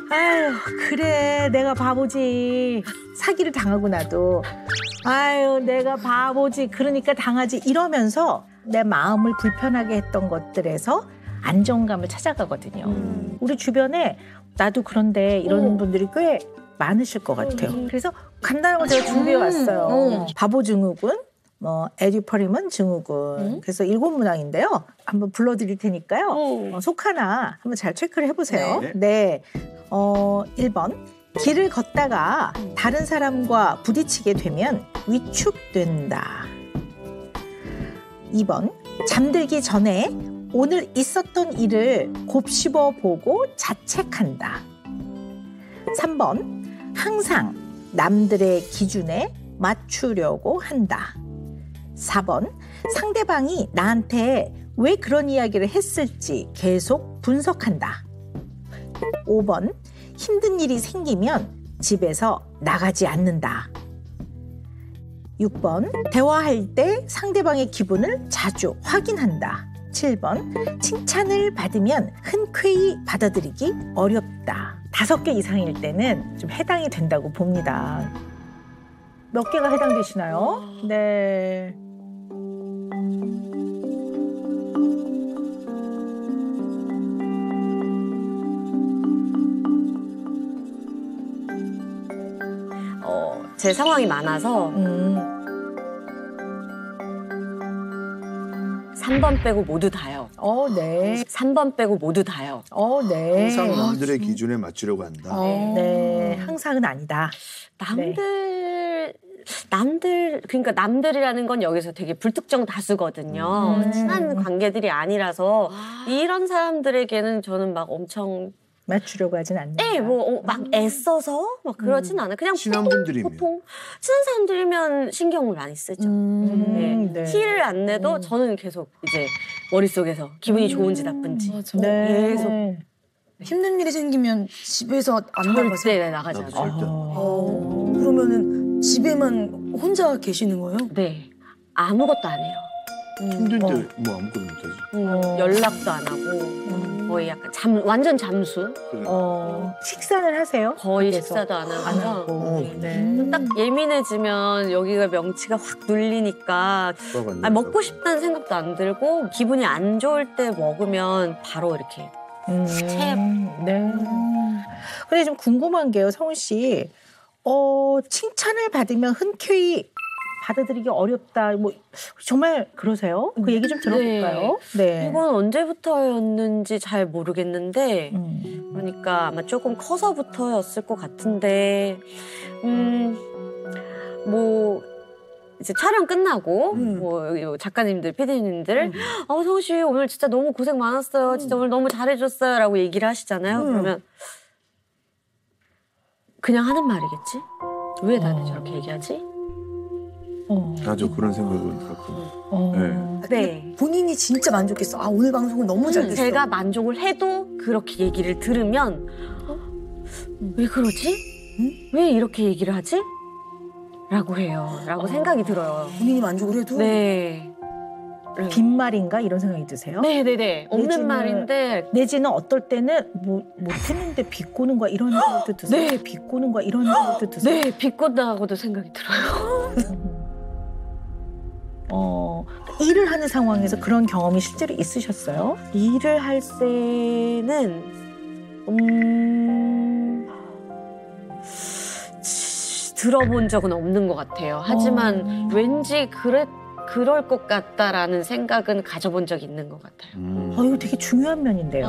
아유 그래 내가 바보지 사기를 당하고 나도 아유 내가 바보지 그러니까 당하지 이러면서 내 마음을 불편하게 했던 것들에서 안정감을 찾아가거든요. 우리 주변에 나도 그런데 이런 분들이 꽤 많으실 것 같아요. 그래서 간단한 거 제가 준비해 왔어요. 바보 증후군, 에듀 퍼리먼 증후군. 그래서 7문항인데요. 한번 불러드릴 테니까요. 속 하나 한번 잘 체크를 해보세요. 네. 1번. 길을 걷다가 다른 사람과 부딪히게 되면 위축된다. 2번. 잠들기 전에 오늘 있었던 일을 곱씹어 보고 자책한다. 3번. 항상 남들의 기준에 맞추려고 한다. 4번. 상대방이 나한테 왜 그런 이야기를 했을지 계속 분석한다. 5번. 힘든 일이 생기면 집에서 나가지 않는다. 6번. 대화할 때 상대방의 기분을 자주 확인한다. 7번. 칭찬을 받으면 흔쾌히 받아들이기 어렵다. 5개 이상일 때는 좀 해당이 된다고 봅니다. 몇 개가 해당되시나요? 네.
제 상황이 많아서 3번 빼고 모두 다요.
네.
3번 빼고 모두 다요.
네.
항상 남들의 기준에 맞추려고 한다.
네. 항상은 아니다.
그러니까 남들이라는 건 여기서 되게 불특정 다수거든요. 친한 관계들이 아니라서 이런 사람들에게는 저는 막 엄청
맞추려고 하진 않는다.
네, 뭐 막 애써서 막 그러진 않아요. 그냥
친한
보통,
분들이면.
보통 친한 사람들이면 신경을 많이 쓰죠. 네. 티를 안 내도 저는 계속 이제 머릿속에서 기분이 좋은지 나쁜지
네.
계속
힘든 일이 생기면 집에서 안
절대
나가세요?
나가지
나도
않아요.
절대.
그러면은 집에만 혼자 계시는 거예요?
네, 아무것도 안 해요.
힘들 때 뭐 아무것도 못하지.
연락도 안 하고 거의 약간 완전 잠수.
그래.
식사는 하세요?
거의
밖에서?
식사도 안
안
하고.
하고. 네.
딱 예민해지면 여기가 명치가 확 눌리니까 먹고 싶다는 생각도 안 들고 기분이 안 좋을 때 먹으면 바로 이렇게
네. 근데 좀 궁금한 게요, 성훈 씨. 칭찬을 받으면 흔쾌히 받아들이기 어렵다. 뭐 정말 그러세요? 그 얘기 좀 들어볼까요? 네.
이건 언제부터였는지 잘 모르겠는데 그러니까 아마 조금 커서부터였을 것 같은데 뭐 이제 촬영 끝나고 뭐 여기 작가님들, PD님들 성훈 씨 오늘 진짜 너무 고생 많았어요. 진짜 오늘 너무 잘해줬어요. 라고 얘기를 하시잖아요. 그러면 그냥 하는 말이겠지? 왜 나한테 저렇게 얘기하지?
맞아, 그런 생각을 가끔.
네.
본인이 진짜 만족했어. 아, 오늘 방송은 너무 잘 됐어.
제가 만족을 해도 그렇게 얘기를 들으면 왜 그러지? 왜 이렇게 얘기를 하지? 라고 해요. 라고 생각이 들어요.
본인이 만족을 해도?
네.
빈말인가 이런 생각이 드세요?
네네네. 없는
내지는-
말인데
내지는 어떨 때는 뭐 못했는데 비꼬는 거야 이런 생각도 드세요?
네.
비꼬는 거야 이런 생각도 드세요?
네, 비꼬다고도 생각이 들어요.
일을 하는 상황에서 그런 경험이 실제로 있으셨어요?
일을 할 때는 들어본 적은 없는 것 같아요. 하지만 왠지 그럴 것 같다라는 생각은 가져본 적이 있는 것 같아요.
이거 되게 중요한 면인데요.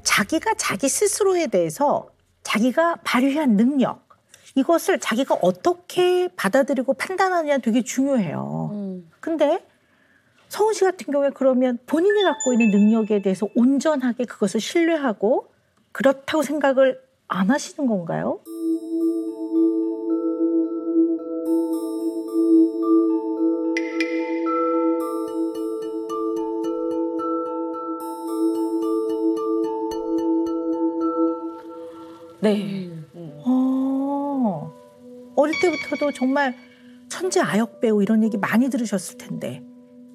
자기가 자기 스스로에 대해서 자기가 발휘한 능력 이것을 자기가 어떻게 받아들이고 판단하느냐 되게 중요해요. 근데 성훈 씨 같은 경우에 그러면 본인이 갖고 있는 능력에 대해서 온전하게 그것을 신뢰하고 그렇다고 생각을 안 하시는 건가요?
네.
어릴 때부터도 정말 천재 아역 배우 이런 얘기 많이 들으셨을 텐데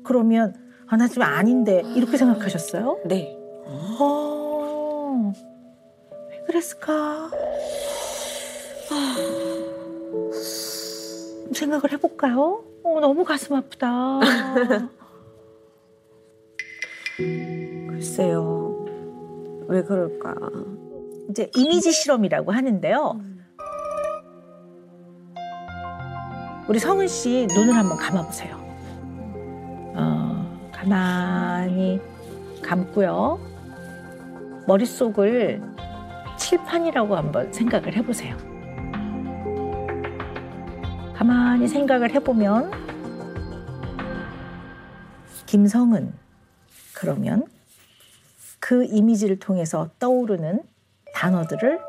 그러면 나 좀 아닌데 이렇게 생각하셨어요?
네.
왜 그랬을까? 생각을 해볼까요? 너무 가슴 아프다.
글쎄요. 왜 그럴까?
이제 이미지 실험이라고 하는데요. 우리 성은 씨 눈을 한번 감아보세요. 가만히 감고요. 머릿속을 칠판이라고 한번 생각을 해보세요. 가만히 생각을 해보면 김성은 그러면 그 이미지를 통해서 떠오르는 단어들을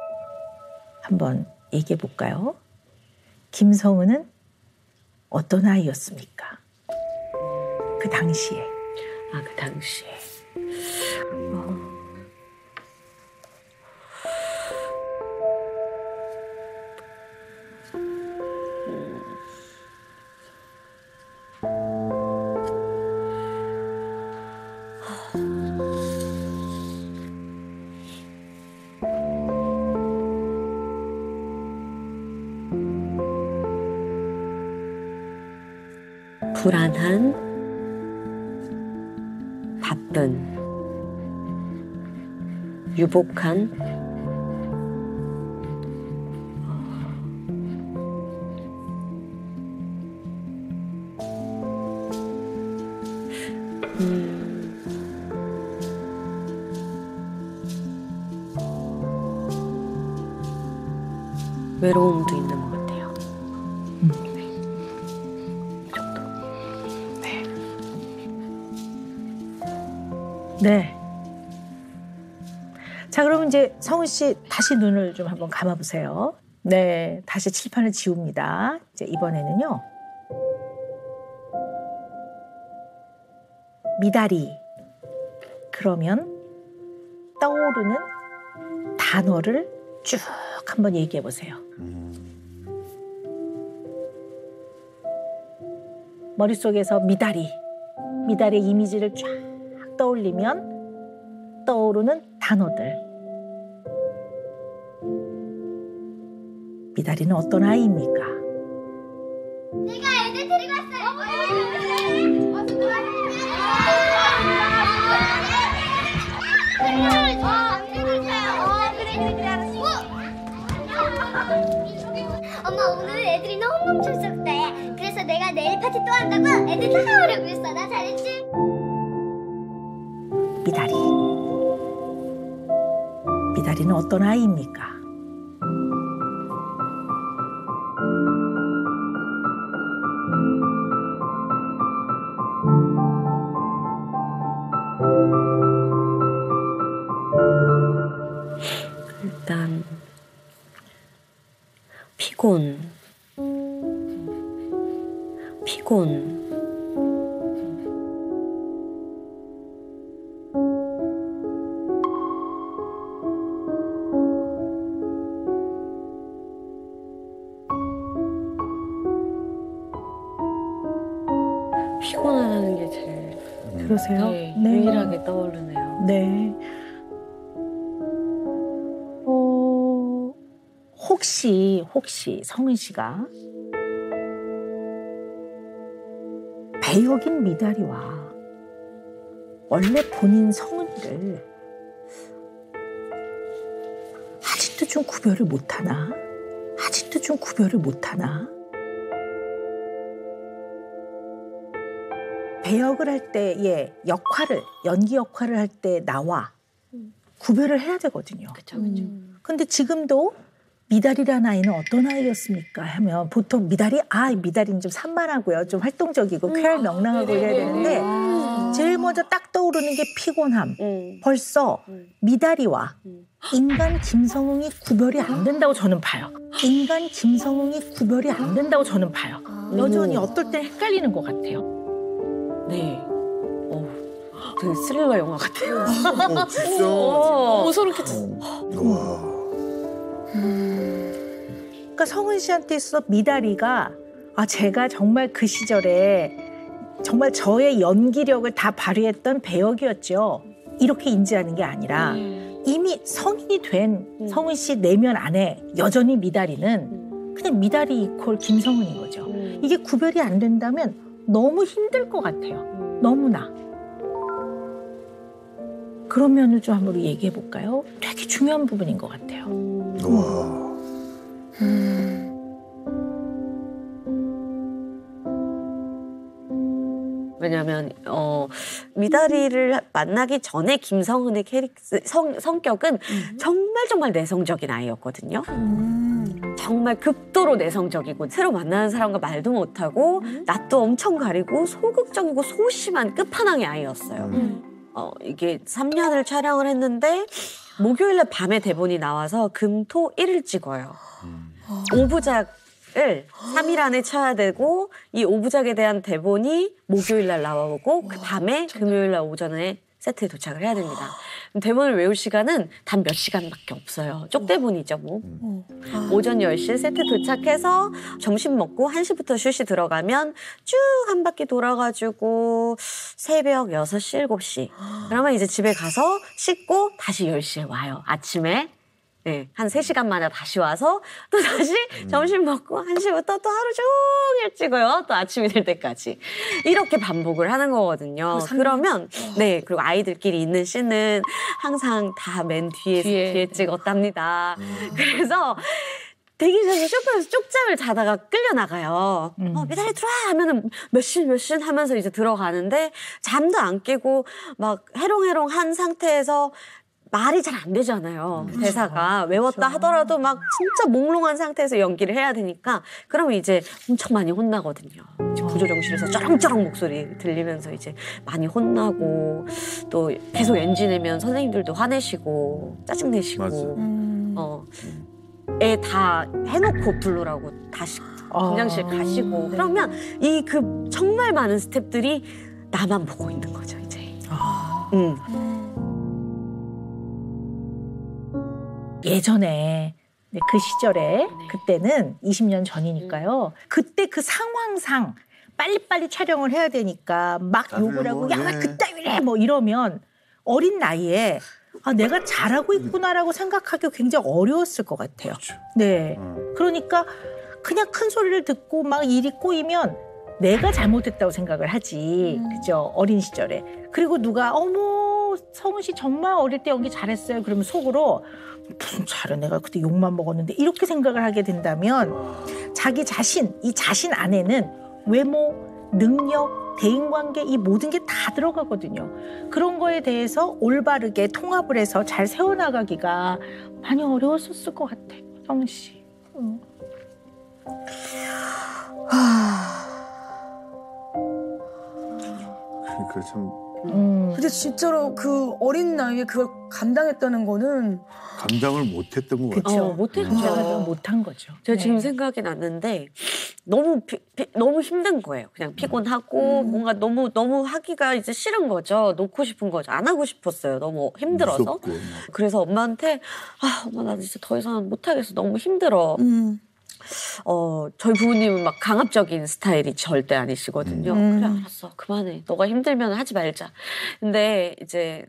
한번 얘기해 볼까요? 김성은은 어떤 아이였습니까? 그 당시에.
그 당시에. 불안한, 바쁜, 유복한, 외로움도 있는 것 같아요.
네. 자, 그러면 이제 성훈 씨 다시 눈을 좀 한번 감아보세요. 네, 다시 칠판을 지웁니다. 이제 이번에는요. 미다리. 그러면 떠오르는 단어를 쭉 한번 얘기해 보세요. 머릿속에서 미다리의 이미지를 쫙 떠올리면 떠오르는 단어들. 미다리는 어떤 아이입니까?
내가 애들 데리고 엄마 오늘 애들이 너무 멈췄었대. 그래서 내가 내일 파티 또 한다고 애들 따라오라고 했어. 나 잘했지?
미다리는 어떤 아이입니까?
일단 피곤. 피곤하다는 게 제일
그러세요?
유일하게 떠오르네요.
네. 혹시 성은 씨가 배역인 미다리와 원래 본인 성은이를 아직도 좀 구별을 못하나? 배역을 할 때의 연기 역할을 할 때 나와 구별을 해야 되거든요.
그렇죠.
근데 지금도 미다리라는 아이는 어떤 아이였습니까? 하면 보통 미다리는 좀 산만하고요. 좀 활동적이고 쾌활 명랑하고 이래야 되는데 제일 먼저 딱 떠오르는 게 피곤함. 벌써 미다리와 인간 김성웅이 구별이 안 된다고 저는 봐요. 여전히 어떨 땐 헷갈리는 것 같아요.
네. 되게 스릴러 영화 같아요.
진짜.
소름 끼쳤어.
와.
그러니까 성은 씨한테 있어서 미다리가 제가 정말 그 시절에 정말 저의 연기력을 다 발휘했던 배역이었죠. 이렇게 인지하는 게 아니라 이미 성인이 된 성은 씨 내면 안에 여전히 미다리는 그냥 미다리 이퀄 김성은인 거죠. 이게 구별이 안 된다면 너무 힘들 것 같아요. 너무나. 그런 면을 좀 한번 얘기해 볼까요? 되게 중요한 부분인 것 같아요.
와.
왜냐하면 미다리를 만나기 전에 김성은의 성격은 정말 내성적인 아이였거든요. 정말 극도로 내성적이고 새로 만나는 사람과 말도 못하고 낯도 엄청 가리고 소극적이고 소심한 끝판왕의 아이였어요. 이게 3년을 촬영을 했는데 목요일날 밤에 대본이 나와서 금, 토, 일을 찍어요. 5부작을 3일 안에 쳐야 되고 이 5부작에 대한 대본이 목요일날 나오고 그 밤에 금요일날 오전에 세트에 도착을 해야 됩니다. 대본을 외울 시간은 단 몇 시간밖에 없어요. 쪽대본이죠, 뭐. 오전 10시에 세트 도착해서 점심 먹고 1시부터 슛이 들어가면 쭉 한 바퀴 돌아가지고 새벽 6시, 7시. 그러면 이제 집에 가서 씻고 다시 10시에 와요. 아침에. 네, 한 3시간 만에 다시 와서 또 다시 점심 먹고 1시부터 또 하루 종일 찍어요. 또 아침이 될 때까지. 이렇게 반복을 하는 거거든요. 그러면 네, 그리고 아이들끼리 있는 씬은 항상 다 맨 뒤에 찍었답니다. 그래서 대기실에서 쇼파에서 쪽잠을 자다가 끌려나가요. 미다리 들어와 하면은 몇 씬 하면서 이제 들어가는데 잠도 안 깨고 막 해롱해롱한 상태에서 말이 잘 안 되잖아요. 대사가 외웠다 하더라도 막 진짜 몽롱한 상태에서 연기를 해야 되니까 그러면 이제 엄청 많이 혼나거든요. 구조정실에서 쩌렁쩌렁 목소리 들리면서 이제 많이 혼나고 또 계속 NG 내면 선생님들도 화내시고 짜증내시고 애 다 해놓고 부르라고 다시 분장실 가시고 그러면 이 그 정말 많은 스태프들이 나만 보고 있는 거죠 이제.
예전에 그 시절에 그때는 20년 전이니까요. 그때 그 상황상 빨리빨리 촬영을 해야 되니까 막 욕을 하고 야 왜 그따위래 뭐 이러면 어린 나이에 아, 내가 잘하고 있구나라고 생각하기 굉장히 어려웠을 것 같아요.
그렇죠.
네. 그러니까 그냥 큰 소리를 듣고 막 일이 꼬이면 내가 잘못했다고 생각을 하지. 그죠? 어린 시절에. 그리고 누가 어머 성은 씨 정말 어릴 때 연기 잘했어요. 그러면 속으로 무슨 잘해 내가 그때 욕만 먹었는데 이렇게 생각을 하게 된다면 자기 자신, 이 자신 안에는 외모, 능력, 대인관계 이 모든 게 다 들어가거든요. 그런 거에 대해서 올바르게 통합을 해서 잘 세워나가기가 많이 어려웠었을 것 같아요. 성은 씨.
그러니까 참
근데 진짜로 그 어린 나이에 그걸 감당했다는 거는
감당을 못했던 것 같아요.
그렇죠.
못했죠.
제가 못한 거죠.
제가
네.
지금 생각이 났는데 너무 너무 힘든 거예요. 그냥 피곤하고 뭔가 너무 하기가 이제 싫은 거죠. 놓고 싶은 거죠. 안 하고 싶었어요. 너무 힘들어서.
무섭고.
그래서 엄마한테 엄마 나 진짜 더 이상 못 하겠어. 너무 힘들어. 저희 부모님은 막 강압적인 스타일이 절대 아니시거든요. 그래 알았어 그만해. 너가 힘들면 하지 말자. 근데 이제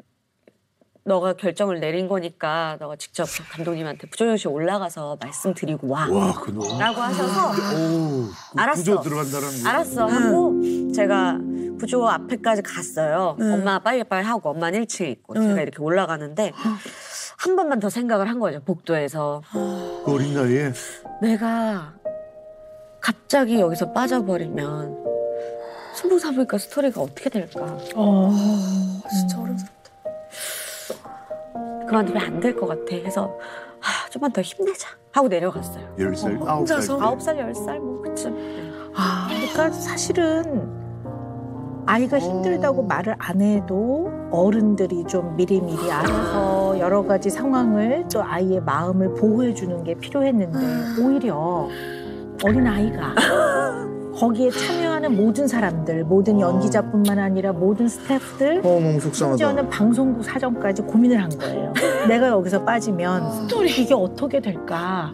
너가 결정을 내린 거니까 너가 직접 감독님한테 부조연실 올라가서 말씀드리고 와.
그 너.
라고 하셔서 알았어.
구조 들어간다는 거.
알았어 하고 제가 부조 앞에까지 갔어요. 엄마 빨리빨리 하고 엄마는 1층에 있고 제가 이렇게 올라가는데 한 번만 더 생각을 한 거죠. 복도에서.
그 어린 나이에.
내가 갑자기 여기서 빠져버리면 수봉사부니까 스토리가 어떻게 될까?
진짜 어렵다.
그만두면 안 될 것 같아. 해서 좀만 더 힘내자 하고 내려갔어요.
10살, 9살.
혼자서?
9살, 10살 뭐 그쯤.
그러니까 사실은 아이가 힘들다고 말을 안 해도 어른들이 좀 미리미리 알아서 여러 가지 상황을 또 아이의 마음을 보호해 주는 게 필요했는데 오히려 어린 아이가 거기에 참여하는 모든 사람들, 모든 연기자뿐만 아니라 모든 스태프들
너무 속상하다.
심지어는 방송국 사정까지 고민을 한 거예요. 내가 여기서 빠지면 이게 어떻게 될까?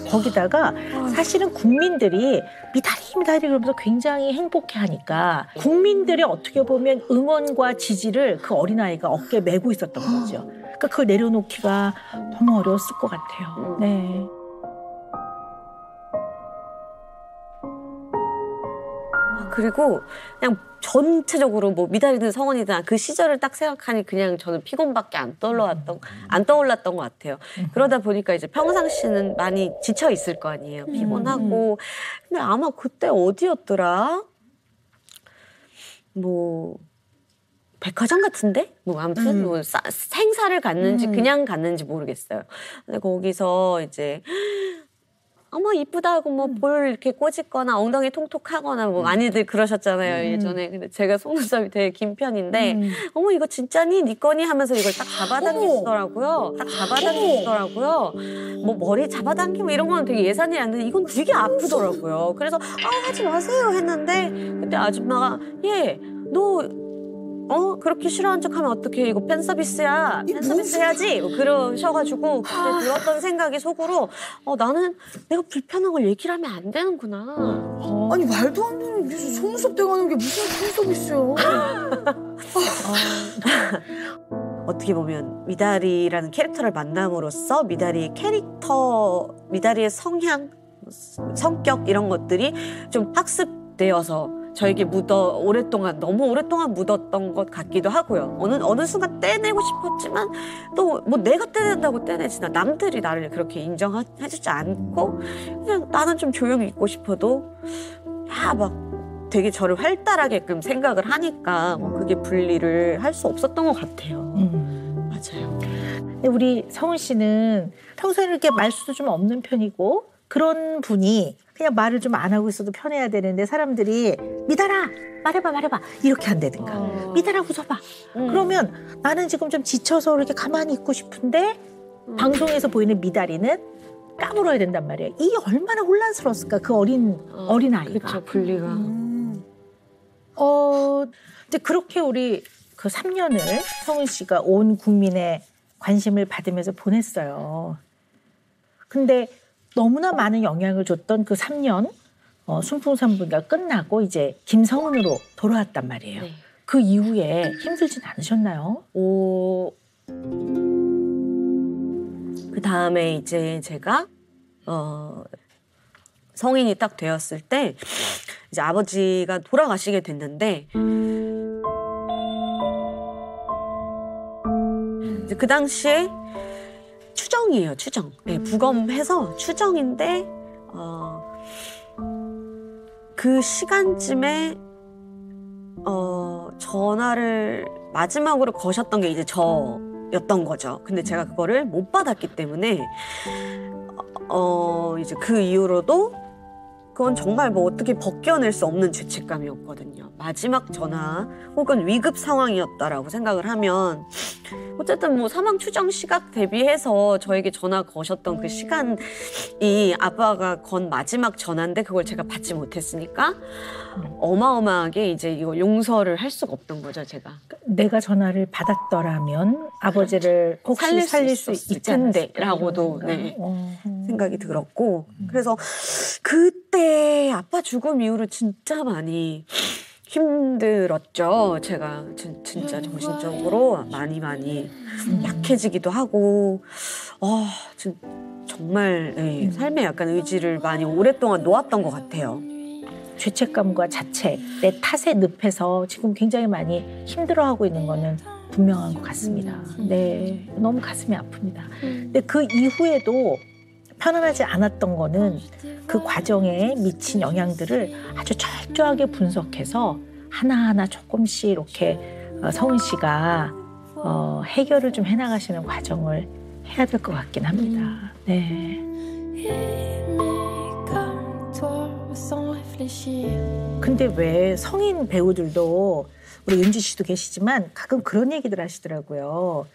거기다가 사실은 국민들이 미다리 그러면서 굉장히 행복해하니까 국민들의 어떻게 보면 응원과 지지를 그 어린아이가 어깨에 메고 있었던 거죠. 그러니까 그걸 내려놓기가 너무 어려웠을 것 같아요. 네.
그리고 그냥 전체적으로 뭐 미달이든 성원이든 그 시절을 딱 생각하니 그냥 저는 피곤밖에 안 떠올랐던 것 같아요. 그러다 보니까 이제 평상시는 많이 지쳐 있을 거 아니에요. 피곤하고. 근데 아마 그때 어디였더라? 뭐 백화점 같은데? 뭐 아무튼 뭐 행사를 갔는지 그냥 갔는지 모르겠어요. 근데 거기서 이제 어머 이쁘다고 뭐 볼 이렇게 꼬집거나 엉덩이 통톡하거나 뭐 많이들 그러셨잖아요 예전에. 근데 제가 속눈썹이 되게 긴 편인데 어머 이거 진짜니 네 거니 하면서 이걸 딱 잡아당기시더라고요. 뭐 머리 잡아당기고 이런 거는 되게 예산이 안 되는데 이건 되게 아프더라고요. 그래서 하지 마세요 했는데 그때 아줌마가 너 그렇게 싫어하는 척하면 어떡해. 이거 팬서비스야. 팬서비스 해야지. 그러셔가지고 그때 들었던 생각이 속으로 나는 내가 불편한 걸 얘기를 하면 안 되는구나.
아니 말도 안 되는 무슨 속눈썹 떼가는 게 무슨 팬서비스야.
어떻게 보면 미다리라는 캐릭터를 만남으로써 미다리의 미다리의 성향, 성격 이런 것들이 좀 학습되어서 저에게 너무 오랫동안 묻었던 것 같기도 하고요. 어느 순간 떼내고 싶었지만 또 뭐 내가 떼낸다고 떼내지 남들이 나를 그렇게 인정해주지 않고 그냥 나는 좀 조용히 있고 싶어도 막 되게 저를 활달하게끔 생각을 하니까 그게 분리를 할 수 없었던 것 같아요. 맞아요.
근데 우리 성은 씨는 평소에 이렇게 말수도 좀 없는 편이고 그런 분이 그냥 말을 좀 안 하고 있어도 편해야 되는데 사람들이 미달아 말해봐 이렇게 한다든가 미달아 웃어봐 그러면 나는 지금 좀 지쳐서 이렇게 가만히 있고 싶은데 방송에서 보이는 미달이는 까불어야 된단 말이에요. 이게 얼마나 혼란스러웠을까 그 어린 아이가.
그렇죠. 분리가.
이제 그렇게 우리 그 3년을 성은 씨가 온 국민의 관심을 받으면서 보냈어요. 근데 너무나 많은 영향을 줬던 그 3년 순풍산부가 끝나고 이제 김성은으로 돌아왔단 말이에요.
네.
그 이후에 힘들진 않으셨나요?
그 다음에 이제 제가 성인이 딱 되었을 때 이제 아버지가 돌아가시게 됐는데 이제 그 당시에 추정이에요, 추정. 네, 부검해서 추정인데 그 시간쯤에 전화를 마지막으로 거셨던 게 이제 저였던 거죠. 근데 제가 그거를 못 받았기 때문에 이제 그 이후로도 그건 정말 뭐 어떻게 벗겨낼 수 없는 죄책감이었거든요. 마지막 전화 혹은 위급 상황이었다라고 생각을 하면 어쨌든 뭐 사망 추정 시각 대비해서 저에게 전화 거셨던 그 시간이 아빠가 건 마지막 전화인데 그걸 제가 받지 못했으니까 어마어마하게 이제 이거 용서를 할 수가 없던 거죠, 제가.
내가 전화를 받았더라면 아버지를 혹시 살릴 수 있지
텐데라고도 네, 생각이 들었고 그래서 그때 아빠 죽음 이후로 진짜 많이 힘들었죠. 제가 진짜 정신적으로 많이 약해지기도 하고 정말 네, 삶에 약간 의지를 많이 오랫동안 놓았던 것 같아요.
죄책감과 자책, 내 탓에 늪에서 지금 굉장히 많이 힘들어하고 있는 거는 분명한 것 같습니다. 네, 너무 가슴이 아픕니다. 근데 그 이후에도 편안하지 않았던 거는 그 과정에 미친 영향들을 아주 철저하게 분석해서 하나하나 조금씩 이렇게 성은 씨가 해결을 좀 해나가시는 과정을 해야 될 것 같긴 합니다. 네. 근데 왜 성인 배우들도 우리 윤지 씨도 계시지만 가끔 그런 얘기들 하시더라고요.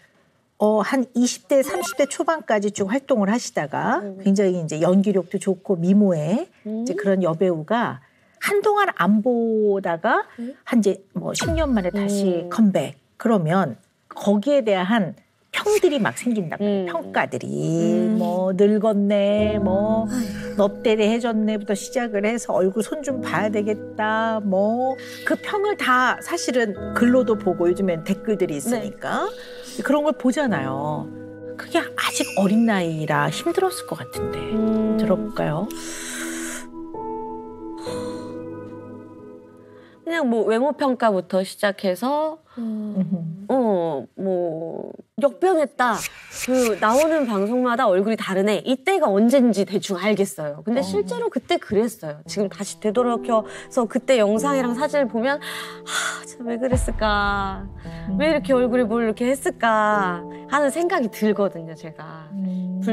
한 20대, 30대 초반까지 쭉 활동을 하시다가 굉장히 이제 연기력도 좋고 미모에 이제 그런 여배우가 한동안 안 보다가 한 이제 뭐 10년 만에 다시 컴백. 그러면 거기에 대한 평들이 막 생긴다고요. 평가들이 뭐 늙었네, 뭐 넙대대해졌네부터 시작을 해서 얼굴 손 좀 봐야 되겠다, 뭐 그 평을 다 사실은 글로도 보고 요즘엔 댓글들이 있으니까 그런 걸 보잖아요. 그게 아직 어린 나이라 힘들었을 것 같은데 들어볼까요?
그냥 뭐 외모 평가부터 시작해서 뭐 역변했다. 그 나오는 방송마다 얼굴이 다르네. 이때가 언젠지 대충 알겠어요. 근데 실제로 그때 그랬어요. 지금 다시 되돌아켜서 그때 영상이랑 사진을 보면 참 왜 그랬을까? 왜 이렇게 얼굴이 뭘 이렇게 했을까? 하는 생각이 들거든요, 제가.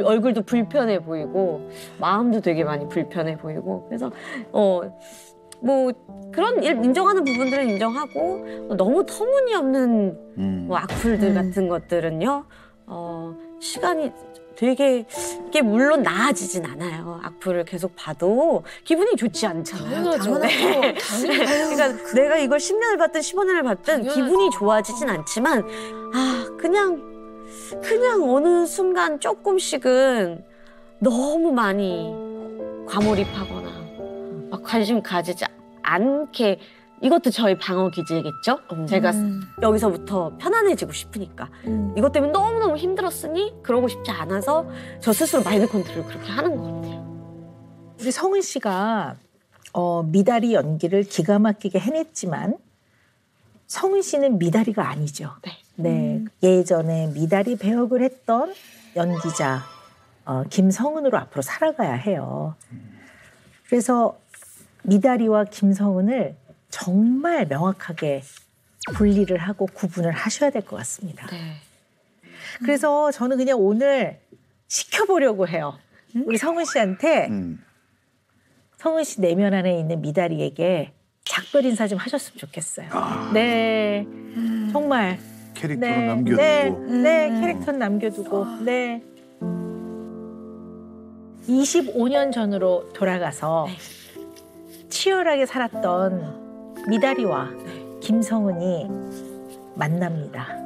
얼굴도 불편해 보이고 마음도 되게 많이 불편해 보이고 그래서 뭐 그런 인정하는 부분들은 인정하고 너무 터무니없는 뭐 악플들 같은 것들은요 시간이 되게 이게 물론 나아지진 않아요. 악플을 계속 봐도 기분이 좋지 않잖아요.
당연하죠.
네. 그러니까 내가 이걸 10년을 받든 15년을 받든 기분이 좋아지진 않지만 그냥 어느 순간 조금씩은 너무 많이 과몰입하거나 막 관심 가지지 않게 이것도 저의 방어 기제겠죠? 제가 여기서부터 편안해지고 싶으니까 이것 때문에 너무너무 힘들었으니 그러고 싶지 않아서 저 스스로 마인드 컨트롤을 그렇게 하는 것 같아요.
우리 성은 씨가 미다리 연기를 기가 막히게 해냈지만 성은 씨는 미다리가 아니죠. 네. 예전에 미다리 배역을 했던 연기자 김성은으로 앞으로 살아가야 해요. 그래서 미다리와 김성은을 정말 명확하게 분리를 하고 구분을 하셔야 될 것 같습니다.
네.
그래서 저는 그냥 오늘 시켜보려고 해요. 우리 성은 씨한테 성은 씨 내면 안에 있는 미다리에게 작별 인사 좀 하셨으면 좋겠어요. 네, 정말.
캐릭터로
네,
남겨두고.
네, 캐릭터는 남겨두고. 네. 25년 전으로 돌아가서 치열하게 살았던 미다리와 김성은이 만납니다.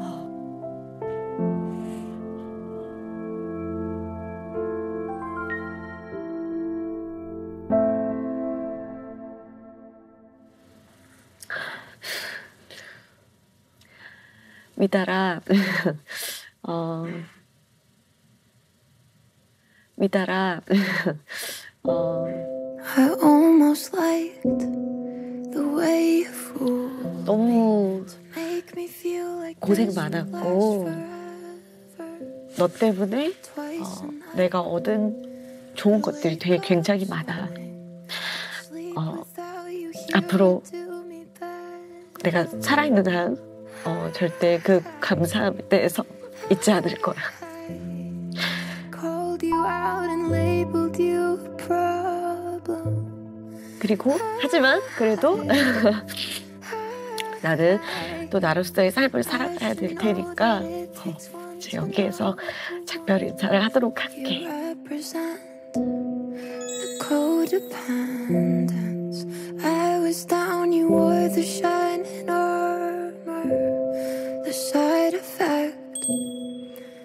미달아, 미달아,
I almost liked the way you fooled
너무
make me feel like
고생
this will
많았고
last forever.
너 때문에
Twice a night,
내가 얻은 좋은 것들이 되게 굉장히 많아.
sleep
어,
without you here
앞으로
would do me bad.
내가 살아있는 한 절대 그 감사함에 대해서 잊지 않을 거야.
Called you out and labeled you a problem.
그리고 하지만 그래도 나는 또 나로서의 삶을 살아가야 될 테니까 이제 여기에서 작별 인사를 하도록 할게.
You represent the codependence. I was down, you wore the shining armor. The side effect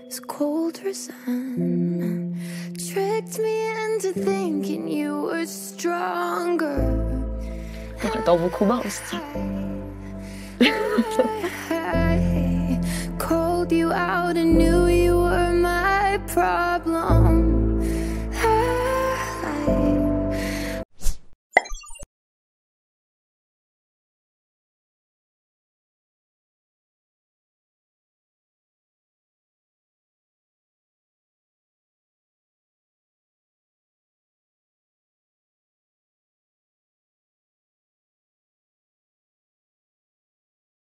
is cold resentment. Tricked me into thinking you were stronger.
내가 너무 고마웠어.
I called you out and knew you were my problem.